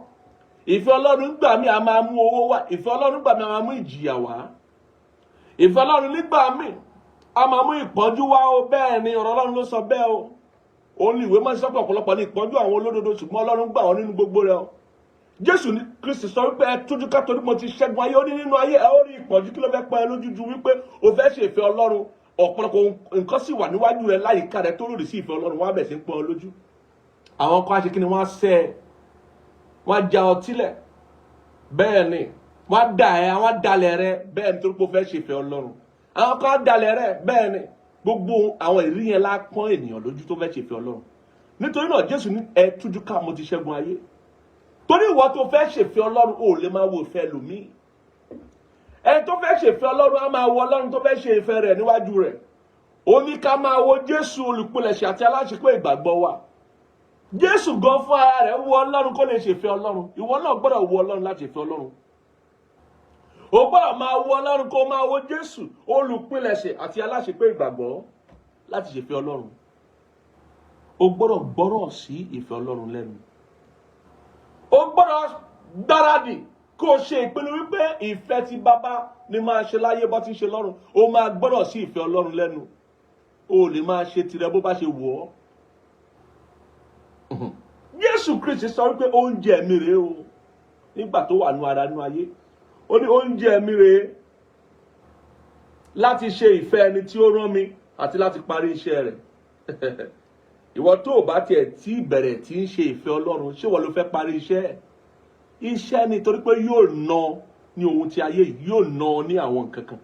Ìfẹ́ Ọlọ́run nígbà míì a máa mú owó wá. Ìfẹ́ Ọlọ́run nígbà míì a máa mú ìjìyà wá. Ìfẹ́ Ọlọ́run nígbà míì a máa mú ìpọ́njú wá o. Bẹ́ẹ̀ ni ọ̀rọ̀ Ọlọ́run ló sọ bẹ́ẹ̀ o. Òun ni ìwé máa ń sọ pé ọ̀pọ̀lọpọ̀ ní ìpọ́njú àwọn olódodo, ṣùgbọ́n Ọlọ́run gbà wọ́n nínú gbogbo rẹ̀ o. Jésù ní Kristi sọ wípé ẹ tújú ká torí mo ti ṣẹ́gun ayé. Ó ní nínú ayé ẹ ó rí ìpọ́njú, kí ló fẹ́ pọ́n ẹ lójú ju wípé o fẹ́ ṣe ìfẹ́ Ọlọ́run. Ọ̀pọ̀lọpọ̀ nǹkan sì wà níwájú rẹ láyìíká rẹ tó lòdì sí ìfẹ́ Ọlọ́run, wọ́n á bẹ̀ sí ń pọ́n ọ lójú. Àwọn kan á ṣe kí ni, wọ́n á sẹ́ ẹ, wọ́n á já ọ tílẹ̀. Bẹ́ẹ̀ ni wọ́n á dà ẹ́, wọ́n á dalẹ̀ rẹ. Bẹ́ẹ̀ ni torí pé o fẹ́ ṣe ìfẹ́ Ọlọ́run. Àwọn kan á dalẹ̀ rẹ. Bẹ́ẹ̀ ni gbogbo àwọn ìrí yẹn lá pọ́n ènìyàn lójú tó fẹ́ ṣe ìfẹ́ Ọlọ́run. Nítorí náà Jésù ní ẹ tújú ká, mo ti ṣẹ́gun ayé. Torí ìwọ tó fẹ́ ṣèfẹ́ Ọlọ́run ò lè máa wo ìfẹ́ ẹlòmíì. Ẹni tó fẹ́ ṣèfẹ́ Ọlọ́run á máa wo Ọlọ́run tó fẹ́ ṣe ìfẹ́ rẹ̀ níwájú rẹ̀. Ó ní ká máa wo Jésù olùpilẹ̀ṣẹ̀ àti aláṣepé ìgbàgbọ́ wa. Jésù gan fún ara rẹ̀ wo Ọlọ́run kó lè ṣèfẹ́ Ọlọ́run. Ìwọ náà gbọ́dọ̀ wo Ọlọ́run láti ṣèfẹ́ Ọlọ́run. O gbọ́dọ̀ máa wo Ọlọ́run kó máa wo Jésù olùpilẹ̀ṣẹ̀ àti aláṣepé ìgbàgbọ́ láti ṣèfẹ́ Ọlọ́run. O gbọ́dọ̀ gbọ́rọ̀ sí ìfẹ́ Ọlọ́run lẹ́nu. O gbọ́dọ̀ gbáradì kó o ṣe ìpinnu wípé ìfẹ́ ti bàbá ni máa ṣe láyé bó ti ń ṣe lọ́run. O máa gbọ́dọ̀ sí ìfẹ́ Ọlọ́run lẹ́nu. O lè máa ṣe tirẹ̀ bó bá ṣe wù ọ́. Jésù Kristi sọ wípé oúnjẹ mi rèé o. Nígbà tó wà nú ara nú ayé, ó ní oúnjẹ mi rèé láti ṣe ìfẹ́ ẹni tí ó rán mi àti láti parí iṣẹ́ rẹ̀. Ìwọ tó bá tiẹ̀ tí bẹ̀rẹ̀ tí ń ṣe ìfẹ́ Ọlọ́run, ṣé wọ́n ló fẹ́ parí iṣẹ́? Iṣẹ́ ni, torí pé yóò ná ní ohun tí ayé yìí, yóò ná ní àwọn nǹkan kan.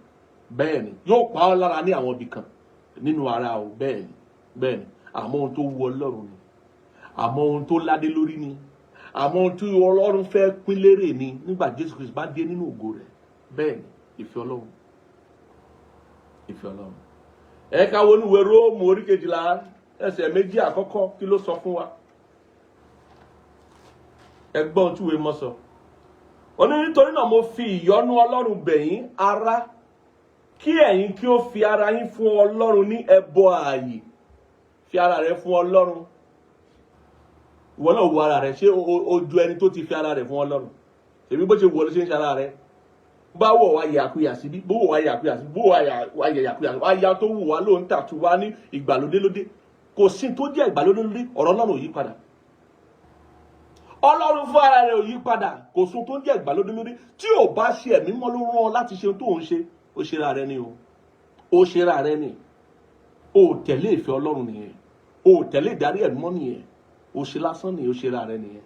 Bẹ́ẹ̀ ni yóò pa ọ́ lára ní àwọn ibì kan nínú ara o. Bẹ́ẹ̀ ni, bẹ́ẹ̀ ni. Àmọ́ ohun tó wu Ọlọ́run ni, àmọ́ ohun tó ládé lórí ni, àmọ́ ohun tí Ọlọ́run fẹ́ pín lérè ni nígbà Jésù Kristi bá dé nínú ògo rẹ̀. Bẹ́ẹ̀ ni ìfẹ́ Ọlọ́run, ìfẹ́ Ọlọ́run. Ẹ ká wo níwèé Róòmù orí 12 ẹsẹ̀ 2 àkọ́kọ́, kí ló sọ fún wa? Ẹgbọ́n tí ìwé mọ́ sọ. Ó ní nítorí náà mo fi ìyọ́nú Ọlọ́run bẹ̀ yín ará, kí ẹ̀yin kí ó fi ara yín fún Ọlọ́run ní ẹbọ ààyè. Fi ara rẹ fún Ọlọ́run. Ìwọ náà wo ara rẹ, ṣé o ju ẹni tó ti fi ara rẹ fún Ọlọ́run? Ṣèbí bó ṣe wọ ló ṣe ń ṣe ara rẹ. Bá wọ̀ wá yẹ àkúyà síbí, bó wọ̀ wá yẹ àkúyà síbí, bó wọ̀ wá yẹ àkúyà síbí. Aya tó wù wá ló ń tàtú wá ní ìgbàlódé lódé. Kò sí tó jẹ́ ìgbàlódé lódé, ọ̀rọ̀ Ọlọ́run ò yí padà. Ọlọ́run fún ara rẹ̀ ò yí padà. Kò sún tó jẹ́ ìgbàlódé lódé. Tí ò bá ṣe ẹ̀mí mọ́ ló rán ọ láti ṣe ohun tó ń ṣe, ó ṣe ra rẹ ni o. Ó ṣe ra rẹ ni. O tẹ̀lé ìfẹ́ Ọlọ́run nìyẹn. O tẹ̀lé ìdarí ẹ̀mí mọ́ nìyẹn. O ṣe lásán ni, o ṣe ra rẹ nìyẹn.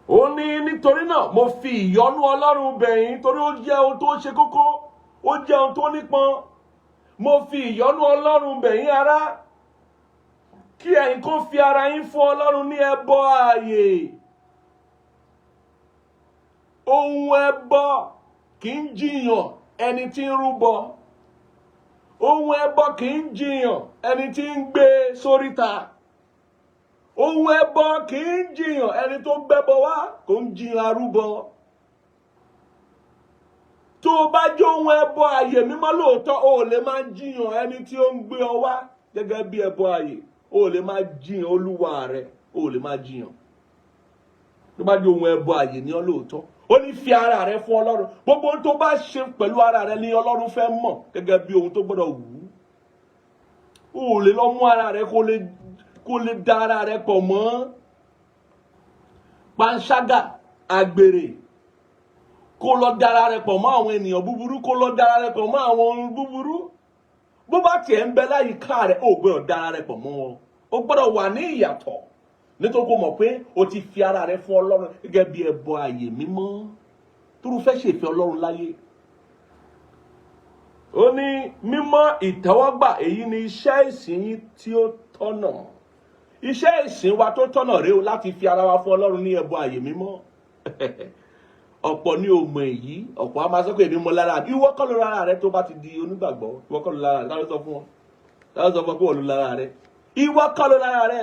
Ó ní nítorí náà mo fi ìyọ́nú Ọlọ́run bẹ̀ yín, torí ó jẹ́ ohun tó ṣe kókó, ó jẹ́ ohun tó nípọn. Mo fi ìyọ́nú Ọlọ́run bẹ̀ yín ará, kí ẹ̀yin kó fi ara yín fún Ọlọ́run ní ẹbọ ààyè. Ohun ẹbọ kì í jiyàn ẹni tí ń rúbọ. Ohun ẹbọ kì í jiyàn ẹni tí ń gbé sóríta. Ohun ẹbọ kì í jiyàn ẹni tó gbẹ́bọ wá, kò ń jiyàn arúbọ. Tó bá jẹ́ ohun ẹbọ ààyè mímọ́ lóòótọ́, o lè máa jiyàn ẹni tí ó ń gbé ọ wá gẹ́gẹ́ bí ẹbọ ààyè. O lè máa jiyàn olúwa rẹ, o lè máa jiyàn. Tó bá jẹ́ ohun ẹbọ ààyè ní ọ lóòótọ́, ó ní fi ara rẹ fún Ọlọ́run. Gbogbo ohun tó bá ṣe pẹ̀lú ara rẹ ni Ọlọ́run fẹ́ mọ̀ gẹ́gẹ́ bí ohun tó gbọ́dọ̀ wù ú. O lè lọ mú ara rẹ kó lè da ara rẹ pọ̀ mọ́ panṣágà àgbèrè, kó lọ dára rẹ̀ pọ̀ mọ́ àwọn ènìyàn búburú, kó lọ dára rẹ̀ pọ̀ mọ́ àwọn ohun búburú. Bó bá tiẹ̀ ń bẹ láyìíká rẹ̀, ó gbọ́dọ̀ dára rẹ̀ pọ̀ mọ́ wọn. Ó gbọ́dọ̀ wà ní ìyàtọ̀, nítorí kó mọ̀ pé o ti fi ara rẹ̀ fún Ọlọ́run gẹ́gẹ́ bí ẹbọ ààyè mímọ́ tó fẹ́ ṣèfẹ́ Ọlọ́run láyé. Ó ní mímọ́ ìtẹ́wọ́gbà, èyí ni iṣẹ́ ìsìn yín tí ó tọ́nà. Iṣẹ́ ìsìn wa tó tọ́nà rèé o, láti fi ara wa fún Ọlọ́run ní ẹbọ ààyè mímọ́. Ọ̀pọ̀ ní o mọ̀ èyí, ọ̀pọ̀ a máa sọ pé èmi mọ̀ lára. Ìwọ kọ́ ló lára rẹ tó bá ti di onígbàgbọ́. Ìwọ kọ́ ló lára rẹ. Táwọn sọ fún wọn. Táwọn sọ fún wọn pé wọ́n ló lára rẹ. Ìwọ kọ́ ló lára rẹ.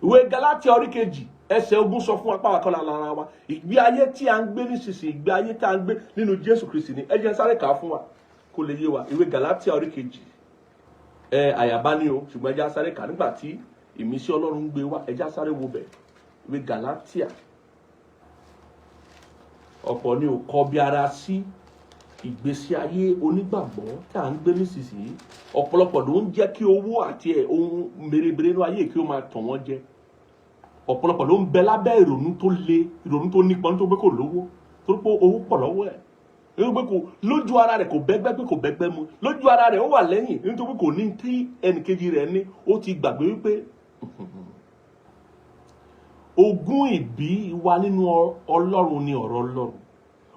Ìwé Gálátíà orí kejì ẹsẹ̀ 20 sọ fún wa pé àwa kọ́ la lára wa. Ìgbé ayé tí a ń gbé nísinsìnyí, ìgbé ayé tí a ń gbé nínú Jésù Kristi ni. Ẹ jẹ́ sáré kà á fún wa kó lè yé wa. Ìwé Gálátíà orí kejì. Àyàbá ni o, ṣùgbọ́n ẹ jẹ́ sáré kà nígbà tí ìmísí Ọlọ́run ń gbé wa. Ẹ jẹ́ sáré wo bẹ̀. Ìwé Gálátíà. Ọ̀pọ̀ ni ò kọ bí ara sí ìgbésí ayé onígbàgbọ́ tí à ń gbé nísinsìnyí. Ọ̀pọ̀lọpọ̀ ló ń jẹ́ kí owó àti ohun mèremère inú ayé kí ó máa tàn wọ́n jẹ. Ọ̀pọ̀lọpọ̀ ló ń bẹ lábẹ́ ìrònú tó le, ìrònú tó nípọn tó pé kò lówó, tó pé owó pọ̀ lọ́wọ́ ẹ̀. Nítorí pé kò lójú ara rẹ̀ kò bẹ́gbẹ́ pé kò bẹ́gbẹ́ mu. Lójú ara rẹ̀ ó wà lẹ́yìn nítorí pé kò ní tí ẹnìkejì rẹ̀ ní. Ó ti gbàgbé wípé ogún ìbí wa nínú Ọlọ́run ni ọ̀rọ̀ Ọlọ́run.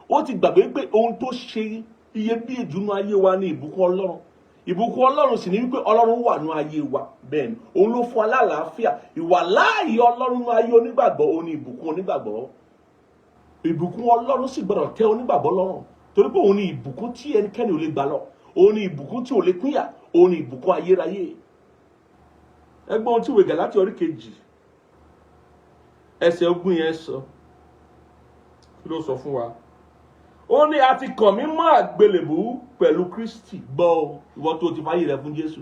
Ó ti gbàgbé pé ohun tó ṣe iyebíye jù nínú ayé wa ni ìbùkún Ọlọ́run. Ìbùkún Ọlọ́run sì ni wípé Ọlọ́run wà nínú ayé wa. Bẹ́ẹ̀ ni, òun ló fún alálàáfíà. Ìwàláàyè Ọlọ́run nínú ayé onígbàgbọ́, òun ni ìbùkún onígbàgbọ́. Ìbùkún Ọlọ́run sì gbọ́dọ̀ tẹ́ onígbàgbọ́ lọ́rùn. Torí pé òun ni ìbùkún tí ẹnikẹ́ni ò lè gbà lọ. Òun ni ìbùkún tí ò lè pínyà. Òun ni ìbùkún ayérayé. Ẹgbọ́n ohun tí ìwé Gálátíà orí kejì ẹsẹ̀ 20 yẹn sọ. Kí ló sọ fún wa? Ó ní a ti kàn mí mọ́ àgbélébùú pẹ̀lú Kristi. Gbọ́ ìwọ tó ti fàyè rẹ fún Jésù.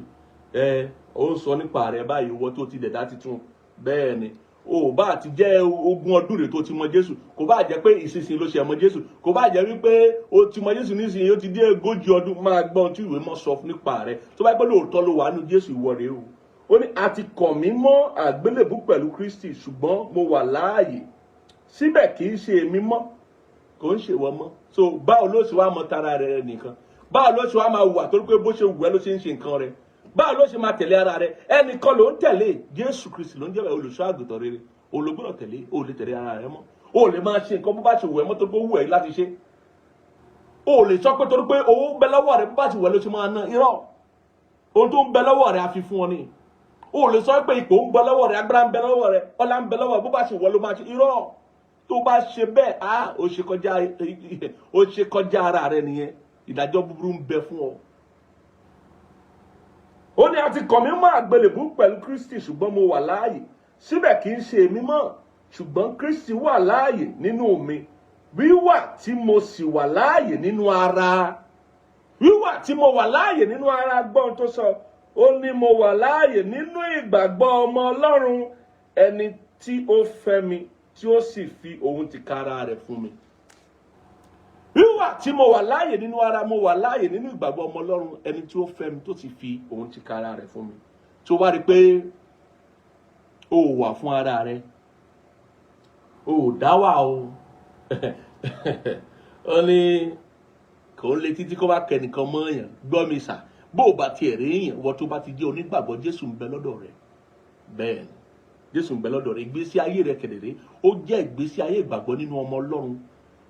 Ó ń sọ nípa rẹ báyìí, ìwọ tó ti dẹ̀dá titun. Bẹ́ẹ̀ ni, ó bá ti jẹ́ 20 ọdún rẹ̀ tó ti mọ Jésù. Kò bá jẹ́ pé ìsinsìnyí ló ṣe mọ Jésù. Kò bá jẹ́ wípé ó ti mọ Jésù nísinsìnyí ó ti dé 40 ọdún. Máa gbọ́ ohun tí ìwé mọ́ sọ nípa rẹ. Tó bá pẹ́ lóòótọ́ ló wà nínú Jésù, ìwọ rèé o. Ó ní a ti kàn mí mọ́ àgbélébùú pẹ̀lú Kristi, ṣùgbọ́n mo wà láàyè. Síbẹ̀ kì í ṣe èmi mọ́, kò ń ṣe ìwọ mọ́. So báwo ló ṣe wá mọ tara rẹ nìkan? Báwo ló ṣe wá máa wà torí pé bó ṣe wù ẹ́ ló ṣe ń ṣe nǹkan rẹ? Báwo ló ṣe máa tẹ̀lé ara rẹ? Ẹnìkan ló ń tẹ̀lé, Jésù Kristi ló ń jẹ́ olùṣọ́ àgùntàn rere. O ló gbọ́dọ̀ tẹ̀lé, o lè tẹ̀lé ara rẹ mọ́. O lè máa ṣe nǹkan bó bá ṣe wù ẹ́ mọ́ torí pé ó wù ẹ́ láti ṣe. O lè sọ pé torí pé owó ń bẹ lọ́wọ́ rẹ bó bá ṣe wù ẹ́ ló ṣe máa ná. Irọ́. Ohun tó ń bẹ lọ́wọ́ rẹ a fi fún ọ ni. O lè sọ pé ipò ń bẹ lọ́wọ́ rẹ, agbára ń bẹ lọ́wọ́ rẹ, ọlá ń bẹ lọ́wọ́ rẹ, bó bá ṣe wù ẹ́ ló máa ṣe. Irọ́. Tó bá ṣe bẹ́ẹ̀, ó ṣe kọjá ara rẹ nìyẹn. Ìdájọ́ búburú ń bẹ fún ọ. Ó ní a ti kàn mí mọ́ àgbélébùú pẹ̀lú Kristi, ṣùgbọ́n mo wà láàyè. Síbẹ̀ kì í ṣe èmi mọ́, ṣùgbọ́n Kristi wà láàyè nínú mi. Wíwà tí mo sì wà láàyè nínú ara. Wíwà tí mo wà láàyè nínú ara, gbọ́n tó sọ. Ó ní mo wà láàyè nínú ìgbàgbọ́ ọmọ Ọlọ́run, ẹni tí ó fẹ́ mi, tí ó sì fi ohun tìkára rẹ̀ fún mi. Wíwà tí mo wà láàyè nínú ara, mo wà láàyè nínú ìgbàgbọ́ ọmọ Ọlọ́run, ẹni tí ó fẹ́ mi, tó sì fi ohun tìkára rẹ̀ fún mi. Tí ó wá rí pé ó wà fún ara rẹ̀, ó dá wà o. Ó ní kò ń lè títí kó bá kẹ́nìkan mọ́ èèyàn. Gbọ́ mi sà, bó o bá tiẹ̀ rí èèyàn, wọ́n tó bá ti jẹ́ onígbàgbọ́, Jésù ń bẹ lọ́dọ̀ rẹ̀. Bẹ́ẹ̀ ni, Jésù ń bẹ lọ́dọ̀ rẹ̀. Ìgbésí ayé rẹ̀ kedere, ó jẹ́ ìgbésí ayé ìgbàgbọ́ nínú ọmọ Ọlọ́run,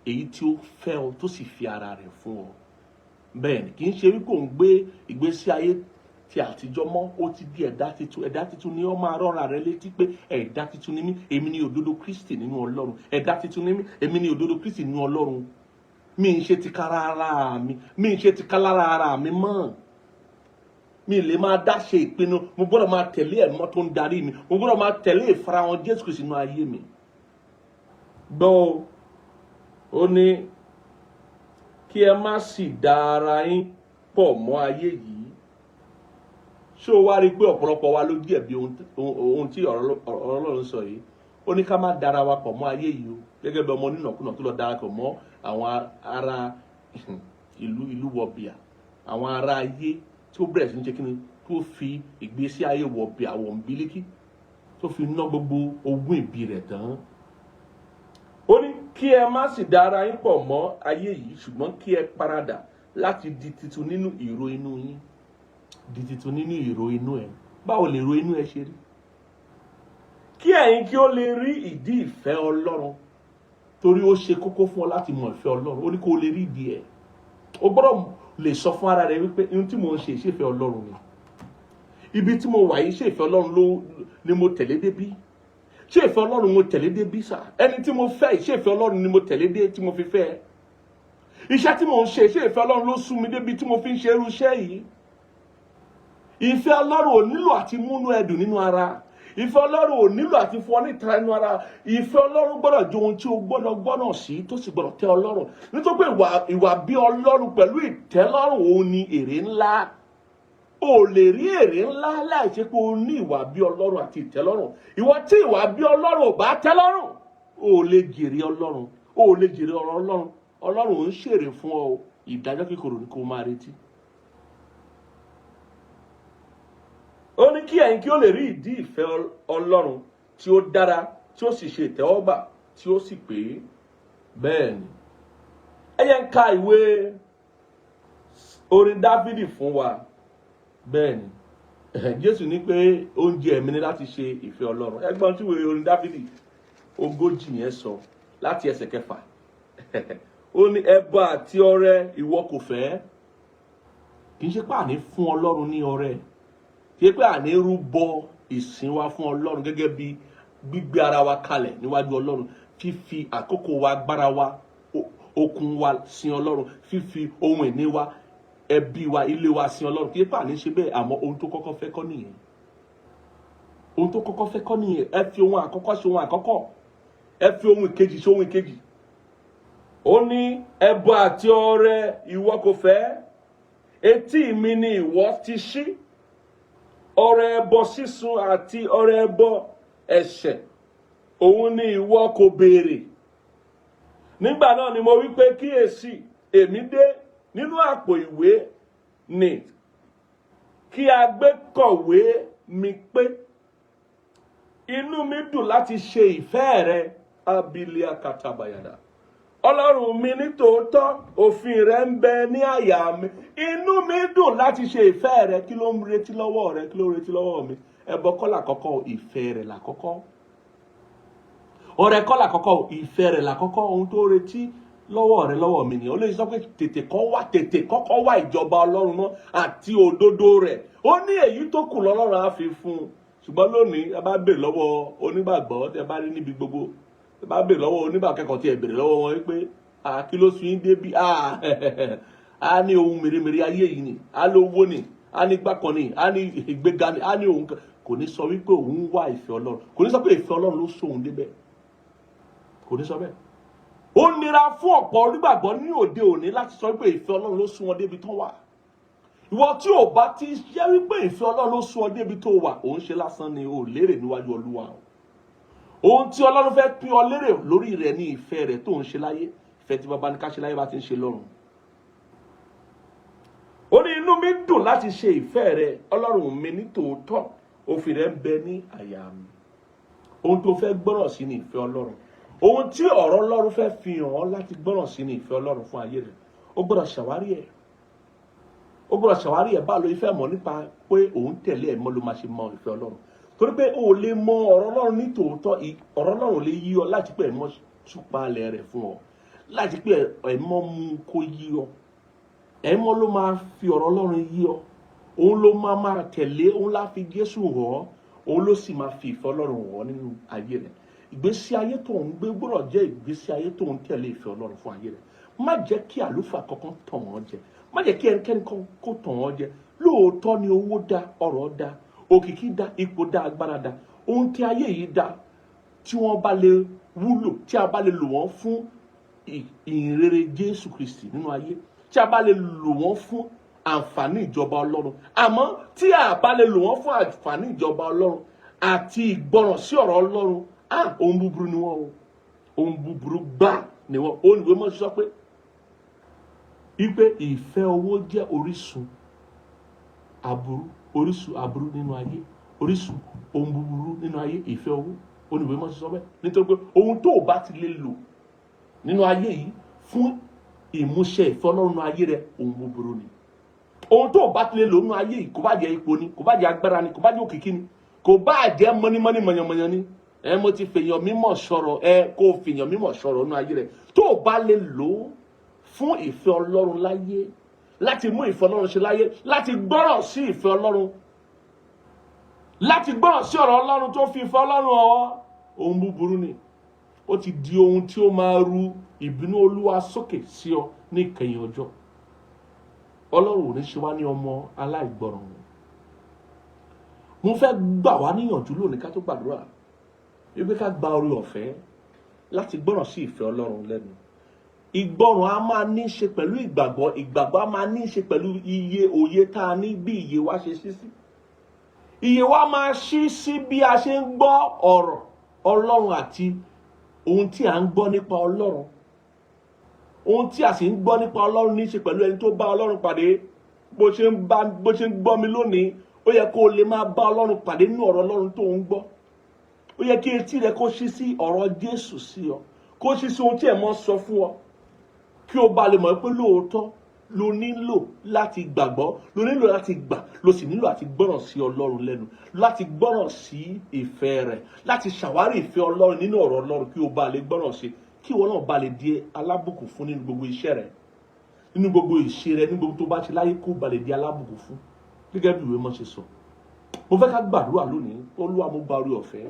èyí tí ó fẹ́ ọ tó sì fi ara rẹ̀ fún ọ. Bẹ́ẹ̀ ni, kì í ṣe wípé òun gbé ìgbésí ayé ti àtijọ́ mọ́, ó ti di ẹ̀dá titun. Ẹ̀dá titun ni ó máa rọra rẹ létí pé ẹ̀dá titun ni mí, èmi ni òdodo Kristi nínú Ọlọ́run. Ẹ̀dá titun ni mí, èmi ni òdodo Kristi nínú Ọlọ́run. Mi ń ṣe ti kára ara mi, mi ń ṣe ti kálára ara mi mọ́. Mi lè máa dá ṣe ìpinnu, mo gbọ́dọ̀ máa tẹ̀lé ẹ̀mọ́ tó ń darí mi, mo gbọ́dọ̀ máa tẹ̀lé ìfarahàn Jésù Kristi nínú ayé mi. Gbọ́, ó ní kí ẹ má sì dá ara yín pọ̀ mọ́ ayé yìí. Ṣé o wá rí pé ọ̀pọ̀lọpọ̀ wa ló jẹ̀bi ohun tí ọ̀rọ̀ Ọlọ́run sọ yìí? Ó ní ká má dára wa pọ̀ mọ́ ayé yìí o, gẹ́gẹ́ bí ọmọ onínàkúnà tó lọ darapọ̀ mọ́ àwọn ará ìlú wọ̀bìà, àwọn ará ayé tí ó bẹ̀rẹ̀ sí ní ṣe kíni, tó fi ìgbésí ayé wọ̀bìà wọ̀nbílíkì, tó fi ná gbogbo ogún ìbí rẹ̀ tán. kí ẹ má sì dára yín pọ̀ mọ́ ayé yìí, ṣùgbọ́n kí ẹ paradà láti di titun nínú ìró inú yín. Di titun nínú ìró inú ẹ. Báwo lè ro inú ẹ ṣe rí? Kí ẹ̀yin kí ó lè rí ìdí ìfẹ́ Ọlọ́run, torí ó ṣe kókó fún ọ láti mọ ìfẹ́ Ọlọ́run. Ó ní kó lè rí ìdí ẹ̀. O gbọ́dọ̀ lè sọ fún ara rẹ wípé ohun tí mo ń ṣe ìṣèfẹ́ Ọlọ́run ni. Ibi tí mo wà yìí ṣe ìfẹ́ Ọlọ́run ni mo tẹ̀lé débí. Ṣé ìfẹ́ Ọlọ́run mo tẹ̀lé débí sà? Ẹni tí mo fẹ́ ṣé ìfẹ́ Ọlọ́run ni mo tẹ̀lé dé tí mo fi fẹ́? Iṣẹ́ tí mo ń ṣe ṣé ìfẹ́ Ọlọ́run ló sún mi débi tí mo fi ń ṣe irú iṣẹ́ yìí? Ìfẹ́ Ọlọ́run ò nílò àti múnú ẹdùn nínú ara. Ìfẹ́ Ọlọ́run ò nílò àti fún ọ ní ìtara nínú ara. Ìfẹ́ Ọlọ́run gbọ́dọ̀ jẹ́ ohun tí o gbọ́dọ̀ gbọ́nà sí tó sì gbọ́dọ̀ tẹ́ Ọlọ́run. Nítorí pé ìwà bí Ọlọ́run pẹ̀lú ìtẹ́lọ́rùn òun ni èrè ńlá. O lè rí èrè ńlá láì ṣe pé o ní ìwà bí Ọlọ́run àti ìtẹ́lọ́rùn. Ìwọ tí ìwà bí Ọlọ́run ò bá tẹ́lọ́rùn, o lè jèrè Ọlọ́run. O lè jèrè ọ̀rọ̀ Ọlọ́run. Ọlọ́run ń ṣèrè fún ọ. Ìdájọ́ kíkorò ni kó máa retí. Ó ní kí ẹ̀yin kí ó lè rí ìdí ìfẹ́ Ọlọ́run tí ó dára, tí ó sì ṣe ìtẹ́wọ́gbà, tí ó sì pé. Bẹ́ẹ̀ ni. Ẹ jẹ́ n ka ìwé orin Dáfídì fún wa. Bẹ́ẹ̀ ni. Jésù ní pé oúnjẹ mi ni láti ṣe ìfẹ́ Ọlọ́run. Ẹ gbọ́n tí ìwé orin Dáfídì 40 yẹn sọ láti ẹsẹ̀ 6. Ó ní ẹbọ àti ọrẹ ìwọ kò fẹ́. Kì í ṣe pé àní fún Ọlọ́run ní ọrẹ. Kì í pé àní rúbọ ìsìn wa fún Ọlọ́run gẹ́gẹ́ bí gbígbé ara wa kalẹ̀ níwájú Ọlọ́run, fífi àkókò wa, agbára wa, okun wa sin Ọlọ́run, fífi ohun ìní wa, ẹbí wa, ilé wa sin Ọlọ́run. Kì í pé àní ṣe bẹ́ẹ̀, àmọ́ ohun tó kọ́kọ́ fẹ́ kọ́ nìyẹn. Ohun tó kọ́kọ́ fẹ́ kọ́ nìyẹn. Ẹ fi ohun àkọ́kọ́ ṣe ohun àkọ́kọ́. Ẹ fi ohun ìkejì ṣe ohun ìkejì. Ó ní ẹbọ àti ọrẹ ìwọ kò fẹ́. Etí mi ni ìwọ ti ṣí. Ọrẹ ẹbọ sísun àti ọrẹ ẹbọ ẹ̀ṣẹ̀, òun ni ìwọ kò béèrè. Nígbà náà ni mo wí pé kíyèsí, èmi dé. Nínú àpò ìwé ni kí a gbé kọ̀wé mi pé. Inú mi dùn láti ṣe ìfẹ́ rẹ, abilia katabayada. Ọlọ́run mi ní tòótọ́, òfin rẹ ń bẹ ní àyà mi. Inú mi dùn láti ṣe ìfẹ́ rẹ. Kí ló ń retí lọ́wọ́ rẹ? Kí ló ń retí lọ́wọ́ mi? Ẹbọ kọ́ làkọ́kọ́, ìfẹ́ rẹ̀ làkọ́kọ́. Ọrẹ kọ́ làkọ́kọ́, ìfẹ́ rẹ̀ làkọ́kọ́. Ohun tó retí lọ́wọ́ rẹ lọ́wọ́ mi ni. Ó lè sọ pé tètè kọ́kọ́ wá ìjọba Ọlọ́run náà àti òdodo rẹ̀. Ó ní èyí tó kù lọ́lọ́run á fi fún un. Ṣùgbọ́n lónìí ẹ bá bèèrè lọ́wọ́ onígbàgbọ́, tẹ bá rí níbi gbogbo, ẹ bá bèèrè lọ́wọ́ onígbàkẹ́kọ̀ọ́ tí ẹ bèèrè lọ́wọ́ wọn wípé kí ló sún yín débi? A ní ohun mèremère ayé yìí ni, a lówó ni, a ní gbàkan ni, a ní ìgbéga ni, a ní ohun kan. Kò ní sọ wípé òun wá ìfẹ́ Ọlọ́run. Kò ní sọ pé ìfẹ́ Ọlọ́run ló sóhun débẹ̀. Kò ní sọ bẹ́ẹ̀. Ó nira fún ọ̀pọ̀ onígbàgbọ́ ní òde òní láti sọ wípé ìfẹ́ Ọlọ́run ló sún wọn débi tó wà. Ìwọ tí ò bá ti jẹ́ wípé ìfẹ́ Ọlọ́run ló sún ọ débi tó wà, òun ṣe lásán ni, ò lérè níwájú Olúwa. Ohun tí Ọlọ́run fẹ́ pín ọ lérè lórí rẹ̀ ní ìfẹ́ rẹ̀ tó ń ṣe láyé. Ìfẹ́ tí bàbá ní ká ṣe láyé bá ti ń ṣe lọ́run. Ó ní inú mi dùn láti ṣe ìfẹ́ rẹ̀, Ọlọ́run mi ní tòótọ́, òfin rẹ̀ ń bẹ ní àyà mi. Ohun tó fẹ́ gbọ́ràn sí ni ìfẹ́ Ọlọ́run. Ohun tí ọ̀rọ̀ Ọlọ́run fẹ́ fi hàn ọ́ láti gbọ́ràn sí ni ìfẹ́ Ọlọ́run fún ayé rẹ̀. Ó gbọ́dọ̀ ṣàwárí ẹ̀. Ó gbọ́dọ̀ ṣàwárí ẹ̀ bá lo ìfẹ́ mọ̀ nípa pé òun tẹ̀lé ẹ̀ mọ́ ló máa ṣe mọ ìfẹ́ Ọlọ́run. Torí pé o lè mọ ọ̀rọ̀ Ọlọ́run ní tòótọ́, ọ̀rọ̀ Ọlọ́run lè yí ọ láti pé ẹ̀mọ́ ṣùpalẹ̀ rẹ̀ fún ọ, láti pé ẹ̀mọ́ mú kó yí ọ. Ẹ̀mọ́ ló máa fi ọ̀rọ̀ Ọlọ́run yí ọ. Òun ló máa tẹ̀lé, òun lá fi Jésù hàn, òun ló sì máa fi ìfẹ́ Ọlọ́run hàn nínú ayé rẹ̀. Ìgbésí ayé tó ń gbé gbọ́dọ̀ jẹ́ ìgbésí ayé tó ń tẹ̀lé ìfẹ́ Ọlọ́run fún ayé rẹ̀. Má jẹ́ kí àlùfáà kankan tàn wọ́n jẹ. Má jẹ́ kí ẹnikẹ́ni kó tàn wọ́n jẹ. Lóòótọ́ ni owó dá, ọrọ̀ dá, òkìkí dá, ipò dá, agbára dá. Ohun tí ayé yìí dá, tí wọ́n bá lè wúlò, tí a bá lè lò wọ́n fún ìhìnrere Jésù Kristi nínú ayé, tí a bá lè lò wọ́n fún àǹfààní ìjọba Ọlọ́run. Àmọ́ tí a bá lè lò wọ́n fún àǹfààní ìjọba Ọlọ́run àti ìgbọràn sí ọ̀rọ̀ Ọlọ́run, ohun búburú ni wọ́n o. Ohun búburú gbà ni wọ́n. Ó ní ìwé mọ́ sọ pé wípé ìfẹ́ owó jẹ́ orísun aburú nínú ayé. Orísun ohun búburú nínú ayé, ìfẹ́ owó. Ó ní ìwé mọ́ sọ bẹ́ẹ̀. Nítorí pé ohun tó bá ti lè lò nínú ayé yìí fún ìmúṣẹ ìfẹ́ Ọlọ́run nínú ayé rẹ ohun búburú ni. Ohun tó bá ti lè lò nínú ayé yìí, kò bá jẹ́ ipò ni, kò bá jẹ́ agbára ni, kò bá jẹ́ òkìkí ni, kò bá jẹ́ mọ́nímọ́ní mọ̀yànmọ̀yàn ni. Mo ti fèèyàn mímọ̀ sọ̀rọ̀, kó fèèyàn mímọ̀ sọ̀rọ̀ nínú ayé rẹ. Tó bá lè lò fún ìfẹ́ Ọlọ́run láyé, láti mú ìfẹ́ Ọlọ́run ṣe láyé, láti gbọ́rọ̀ sí ìfẹ́ Ọlọ́run, láti gbọ́rọ̀ sí ọ̀rọ̀ Ọlọ́run tó fi ìfẹ́ Ọlọ́run ọwọ́, ohun búburú ni. Ó ti di ohun tí ó máa ru ìbínú Olúwa sókè sí ọ ní ìkẹyìn ọjọ́. Ọlọ́run ò ní ṣe wá ní ọmọ aláìgbọràn. Mo fẹ́ gbà wá níyànjú lónìí ká tó gbàdúrà wípé ká gba oore ọ̀fẹ́ láti gbọ́ràn sí ìfẹ́ Ọlọ́run lẹ́nu. Ìgbọràn a máa ní í ṣe pẹ̀lú ìgbàgbọ́, ìgbàgbọ́ a máa ní í ṣe pẹ̀lú iye òye tá a ní bí iye wa ṣe ṣí sí. Iye wa máa ṣí sí bí a ṣe ń gbọ́ ọ̀rọ̀ Ọlọ́run àti ohun tí a ń gbọ́ nípa Ọlọ́run. Ohun tí a sì ń gbọ́ nípa Ọlọ́run ní í ṣe pẹ̀lú ẹni tó bá Ọlọ́run pàdé. Bó ṣe ń gbọ́ mi lónìí, ó yẹ kó o lè máa bá Ọlọ́run pàdé nínú ọ̀rọ̀ Ọlọ́run tó ń gbọ́. Ó yẹ kí etí rẹ kó ṣí sí ọ̀rọ̀ Jésù sí ọ, kó ṣí sí ohun tí ẹ̀mọ́ sọ fún ọ, kí o bá lè mọ̀ pé lóòótọ́ lo nílò láti gbàgbọ́, lo nílò láti gbà, lo sì nílò láti gbọ́ràn sí Ọlọ́run lẹ́nu, láti gbọ́ràn sí ìfẹ́ rẹ̀, láti ṣàwárí ìfẹ́ Ọlọ́run nínú ọ̀rọ̀ Ọlọ́run kí o bá lè gbọ́ràn sí, kí ìwọ náà bá lè di alábùkún fún nínú gbogbo iṣẹ́ rẹ̀, nínú gbogbo ìṣe rẹ̀, nínú gbogbo tó bá ṣe láyé, kó bá lè di alábùkún fún. Gẹ́gẹ́ bí ìwé mọ́ ṣe sọ. Mo fẹ́ ká gbàdúrà lónìí. Olúwa, mo gba oore ọ̀fẹ́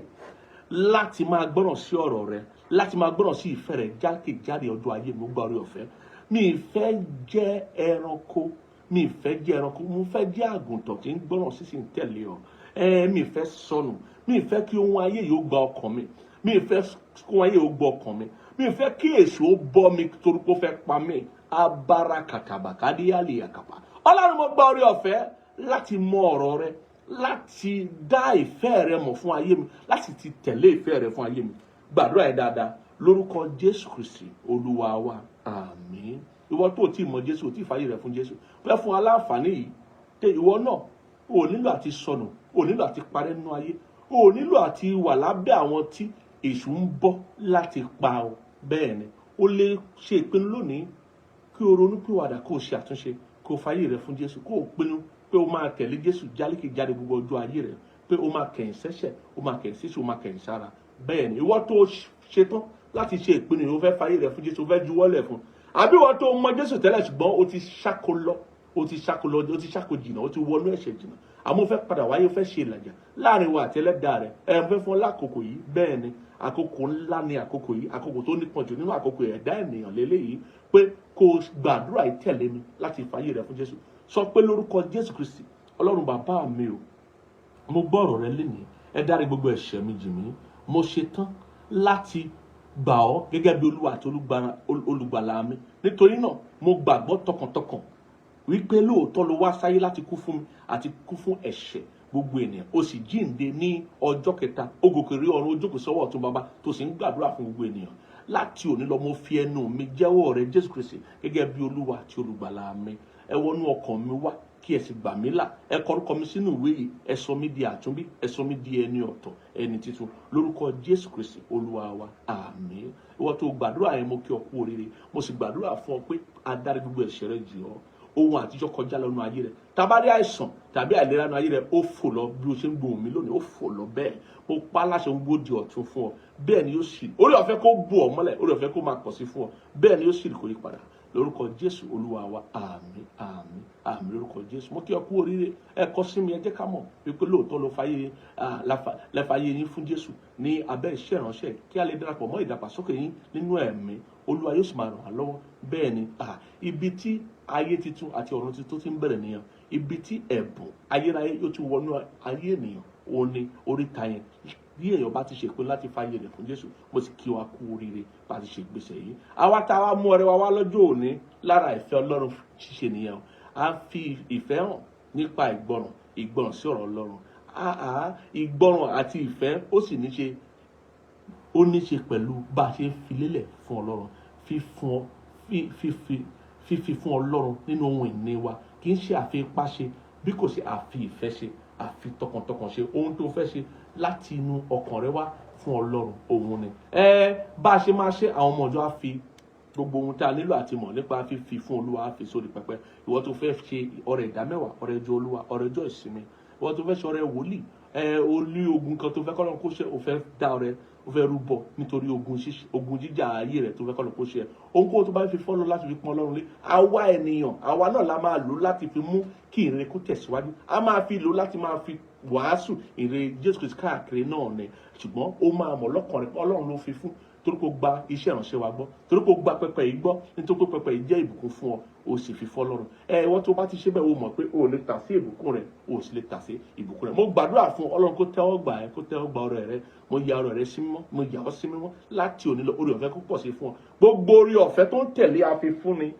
láti máa gbọ́ràn sí ọ̀rọ̀ rẹ̀, láti máa gbọ́ràn sí ìfẹ́ rẹ̀ jákèjádé ọjọ́ ayé. Mo gba oore ọ̀fẹ́. Mi ì fẹ́ jẹ́ ẹranko, mo fẹ́ jẹ́ àgùntàn tí ń gbọ́ràn sísìn tẹ̀lé ọ. Mi ì fẹ́ sọnù, mi ì fẹ́ kí ohun ayé yóò gba ọkàn mi, mi ì fẹ́ kí ohun ayé yóò gba ọkàn mi, mi ì fẹ́ kí èṣù ó bọ́ mi torí pé ó fẹ́ pa mí. Abarakàtàbàkádíyàlì àkàpà. Ọlọ́run, mo gba oore ọ̀fẹ́ láti mọ ọ̀rọ̀ rẹ, láti dá ìfẹ́ rẹ mọ̀ fún ayé mi, láti ti tẹ̀lé ìfẹ́ rẹ fún ayé mi. Gbàdúrà ẹ dáadáa lórúkọ Jésù Kristi Olúwa wa. Àmín. Ìwọ tó ti mọ Jésù, tí fàyè rẹ fún Jésù, fẹ́ fún aláǹfààní yìí. Ìwọ náà ò nílò àti sọnù, ò nílò àti parẹ́ nínú ayé, ò nílò àti wà lábẹ́ àwọn tí èṣù ń bọ́ láti pa ọ. Bẹ́ẹ̀ ni, o lè ṣe ìpinnu lónìí kí o ronú pìwàdà, kó o ṣe àtúnṣe, kó o fàyè rẹ fún Jésù, kó o pinnu pé o máa tẹ̀lé Jésù jáde gbogbo ọjọ́ ayé rẹ̀, pé o máa kẹ̀yìn sẹ́ṣẹ̀, o máa kẹ̀yìn síṣẹ́, o máa kẹ̀yìn sára. Bẹ́ẹ̀ ni, ìwọ tó ṣetán láti ṣe ìpinnu yìí, o fẹ́ fàyè rẹ̀ fún Jésù, o fẹ́ juwọ́lẹ̀ fún. Àbí ìwọ tó mọ Jésù tẹ́lẹ̀ ṣùgbọ́n o ti ṣáko jìnnà, o ti wọnú ẹ̀ṣẹ̀ jìnnà. Àmọ́ o fẹ́ padà wáyé, o fẹ́ ṣe ìlàjà láàrin wa àti Ẹlẹ́dàá rẹ̀. Fẹ́ fún ọ lákòókò yìí. Bẹ́ẹ̀ ni, àkókò ńlá ni àkókò yìí, àkókò tó nípọn jù nínú àkókò ẹ̀dá ènìyàn lélẹ́yìí, pé kó o gbàdúrà ìtẹ̀lé mi láti fàyè rẹ̀ fún Jésù. Sọ pé lórúkọ Jésù Kristi, Ọlọ́run bàbá mi o, mo gbọ́ ọ̀rọ̀ rẹ lénìí, ẹ dárí gbogbo ẹ̀ṣẹ̀ mi jì mí. Mo ṣetán láti gbà ọ́ gẹ́gẹ́ bí Olúwa àti olùgbàlà mi. Nítorí náà, mo gbàgbọ́ tọkàntọkàn wípé lóòótọ́ ló wá sáyé láti kú fún mi àti kú fún ẹ̀ṣẹ̀ gbogbo ènìyàn. O sì jíǹde ní ọjọ́ kẹta, ó gòkè rí ọ̀run, ó jókòó sọ́wọ́ ọ̀tún bàbá, tó sì ń gbàdúrà fún gbogbo ènìyàn. Láti òní lọ, mo fi ẹnu mi jẹ́wọ́ rẹ Jésù Kristi gẹ́gẹ́ bí Olúwa àti olùgbàlà mi. Ẹ wọnú ọkàn mi wá, kí ẹ sì gbà mí là. Ẹ kọ orúkọ mi sínú ìwé yìí, ẹ sọ mí di àtúnbí, ẹ sọ mí di ẹni ọ̀tọ̀, ẹni titun, lórúkọ Jésù Kristi Olúwa wa. Àmín. Ìwọ tó gbàdúrà yẹn, mo kí ọ kú oríire. Mo sì gbàdúrà fún ọ pé adarí gbogbo ẹ̀ṣẹ̀ rẹ jì ọ́. Ohun àtijọ́ kọjá lọ́nà ayé rẹ. Tàbárí àìsàn tàbí àìlera nínú ayé rẹ, ó fò lọ bí o ṣe ń gbóhùn mi lónìí, ó fò lọ bẹ́ẹ̀. Mo pa láṣẹ ń gbó di ọ̀tun fún ọ. Bẹ́ẹ̀ ni yóò sì. Oore ọ̀fẹ́ kó bù ọ́ mọ́lẹ̀, oore ọ̀fẹ́ kó máa pọ̀ sí fún ọ. Bẹ́ẹ̀ ni yóò sì kó yí padà. Lórúkọ Jésù Olúwa wa. Àmín, àmín, àmín lórúkọ Jésù. Mo kí ọ kú oríire. Ẹ kọ sí mi, ẹ jẹ́ ká mọ̀ wípé lóòótọ́ ló fàyè yín fún Jésù ní abẹ́ iṣẹ́ ìránṣẹ́, kí a lè darapọ̀ mọ́ ìdàgbàsókè yín nínú ẹ̀mí. Olúwa yóò sì máa ràn wá lọ́wọ́. Bẹ́ẹ̀ ni, ibi tí ayé titun àti ọ̀run titun ti ń bẹ̀rẹ̀ nìyẹn. Ibi tí ẹ̀bùn ayérayé yóò ti wọnú ayé ènìyàn, òun ni oríta yẹn. Bí èèyàn bá ti ṣèpinnu láti fàyè rẹ̀ fún Jésù, mo sì kí wa kú oríire bá ti ṣe ìgbésẹ̀ yìí. Àwa tá a wá mú ọrẹ wa wá lọ́jọ́ òní, lára ìfẹ́ Ọlọ́run ṣíṣe nìyẹn. A fi ìfẹ́ hàn nípa ìgbọràn sí ọ̀rọ̀ Ọlọ́run. Ìgbọràn àti ìfẹ́ ó sì ní ṣe pẹ̀lú bá a ṣe fi lélẹ̀ fún Ọlọ́run, fífi fún Ọlọ́run nínú ohun ìní wa. Kì í ṣe àfi ipá ṣe, bí kò ṣe àfi ìfẹ́ ṣe, àfi tọkàntọkàn ṣe. Ohun tó fẹ́ ṣe láti inú ọkàn rẹ wá fún Ọlọ́run, òun ni. Bá a ṣe máa ṣe, àwọn ọmọ ọjọ́ á fi gbogbo ohun tá a nílò àti mọ̀ nípa fífi fún Olúwa fi sórí pẹpẹ. Ìwọ tó fẹ́ ṣe ọrẹ ìdámẹ́wàá, ọrẹ ọjọ́ Olúwa, ọrẹ ọjọ́ ìsinmi, ìwọ tó fẹ́ ṣe ọrẹ wòlíì, o ní ogun kan tó fẹ́ kọ́lọ́run kó ṣe, o fẹ́ dá ọrẹ, o fẹ́ rúbọ nítorí ogun jíjà ayé rẹ̀ tó fẹ́ kọ́lọ́run kó ṣe. Ohunkóhun tó bá fi fọ́lọ́ láti fi pọ́n Ọlọ́run lé, àwa ènìyàn, àwa náà la máa lò láti fi mú kí ìrere kó tẹ̀síwájú. A máa fi lò láti máa fi wàásù ìrere Jésù Kristi káàkiri náà ni. Ṣùgbọ́n ó máa mọ̀ lọ́kàn rẹ̀ pé Ọlọ́run ló fi fún, torí kó gba iṣẹ́ ìránṣẹ́ wa gbọ́, torí kó gba pẹpẹ yìí gbọ́, nítorí pé pẹpẹ yìí jẹ́ ìbùkún fún ọ, o sì fi fọ́lọ́run. Ìwọ tó bá ti ṣe bẹ́ẹ̀, o mọ̀ pé o lè tà sí ìbùkún rẹ̀, o sì lè tà sí ìbùkún rẹ̀. Mo gbàdúrà fún Ọlọ́run kó tẹ́wọ́ gbà ẹ́, kó tẹ́wọ́ gba ọrẹ rẹ. Mo ya ọrẹ rẹ sí mímọ́, mo yà ọ́ sí mímọ́ láti òní lọ. Oore ọ̀fẹ́ kó pọ̀ sí fún ọ. Gbogbo oore ọ̀fẹ́ tó ń tẹ̀lé afifúnni,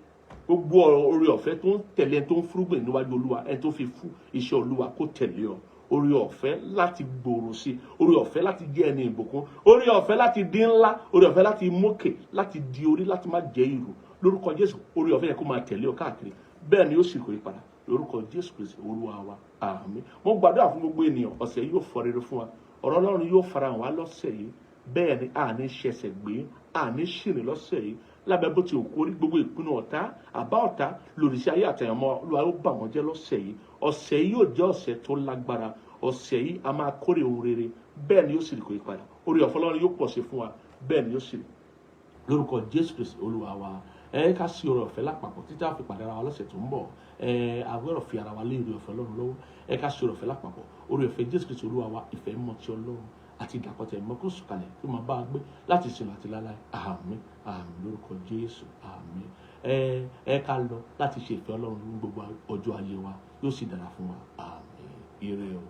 gbogbo oore ọ̀fẹ́ tó ń tẹ̀lé ẹni tó ń fúrúgbìn níwájú Olúwa, ẹni tó fi fún iṣẹ́ Olúwa kó tẹ̀lé ọ. Oore ọ̀fẹ́ láti gbòòrò sí, oore ọ̀fẹ́ láti jẹ́ ẹni ìbùkún, oore ọ̀fẹ́ láti di ńlá, oore ọ̀fẹ́ láti mókè, láti di orí, láti má jẹ́ ìrù. Lórúkọ Jésù, oore ọ̀fẹ́ yẹn kó máa tẹ̀lé ọ káàkiri. Bẹ́ẹ̀ ni ó sì kò yí padà. Lórúkọ Jésù Kristi Olúwa wa, àmín. Mo gbàdúrà fún gbogbo ènìyàn, ọ̀sẹ̀ yìí yóò fọ rere fún wa. Ọ̀rọ̀ Ọlọ́run yóò farahàn wá lọ́sẹ̀ yìí. Bẹ́ẹ̀ ni àní ṣẹ̀ṣẹ̀ gbé, àní ṣìrìn lọ́sẹ̀ yìí. Lábẹ́ bó ti òkú orí, gbogbo ìpinnu ọ̀tá, àbá ọ̀tá lòdì sí ayé àtẹ̀yàmọ́ Olúwa ó bà wọ́n jẹ́ lọ́sẹ̀ yìí. Ọ̀sẹ̀ yìí yóò jẹ́ ọ̀sẹ̀ tó lágbára. Ọ̀sẹ̀ yìí a máa kórè ohun rere. Bẹ́ẹ̀ ni ó sì kò yí padà. Oore ọ̀fẹ́ Ọlọ́run yóò pọ̀ sí fún wa. Bẹ́ẹ̀ ni ó sì rí. Lórúkọ Jésù Kristi Olúwa wa. Ká sí oore ọ̀fẹ́ lápapọ̀ títí a fi pàdé ara wa lọ́sẹ̀ tó ń bọ̀. Àgbẹ̀rọ̀ fi ara wa lé oore ọ̀fẹ́ Ọlọ́run lọ́wọ́. Ká sí oore ọ̀fẹ́ lápapọ̀. Oore ọ̀fẹ́ Jésù Kristi Olúwa wa, ìfẹ́ mọ́ ti Ọlọ́run àti ìdàpọ̀tẹ̀ mọ́ kó sùkàlẹ̀ tó máa bá a gbé láti sìn àti láláì. Àmín, àmín lórúkọ Jésù, àmín. Ká lọ láti ṣe ìfẹ́ Ọlọ́run ní gbogbo ọjọ́ ayé wa, yóò sì dára fún wa. Àmín. Ire o.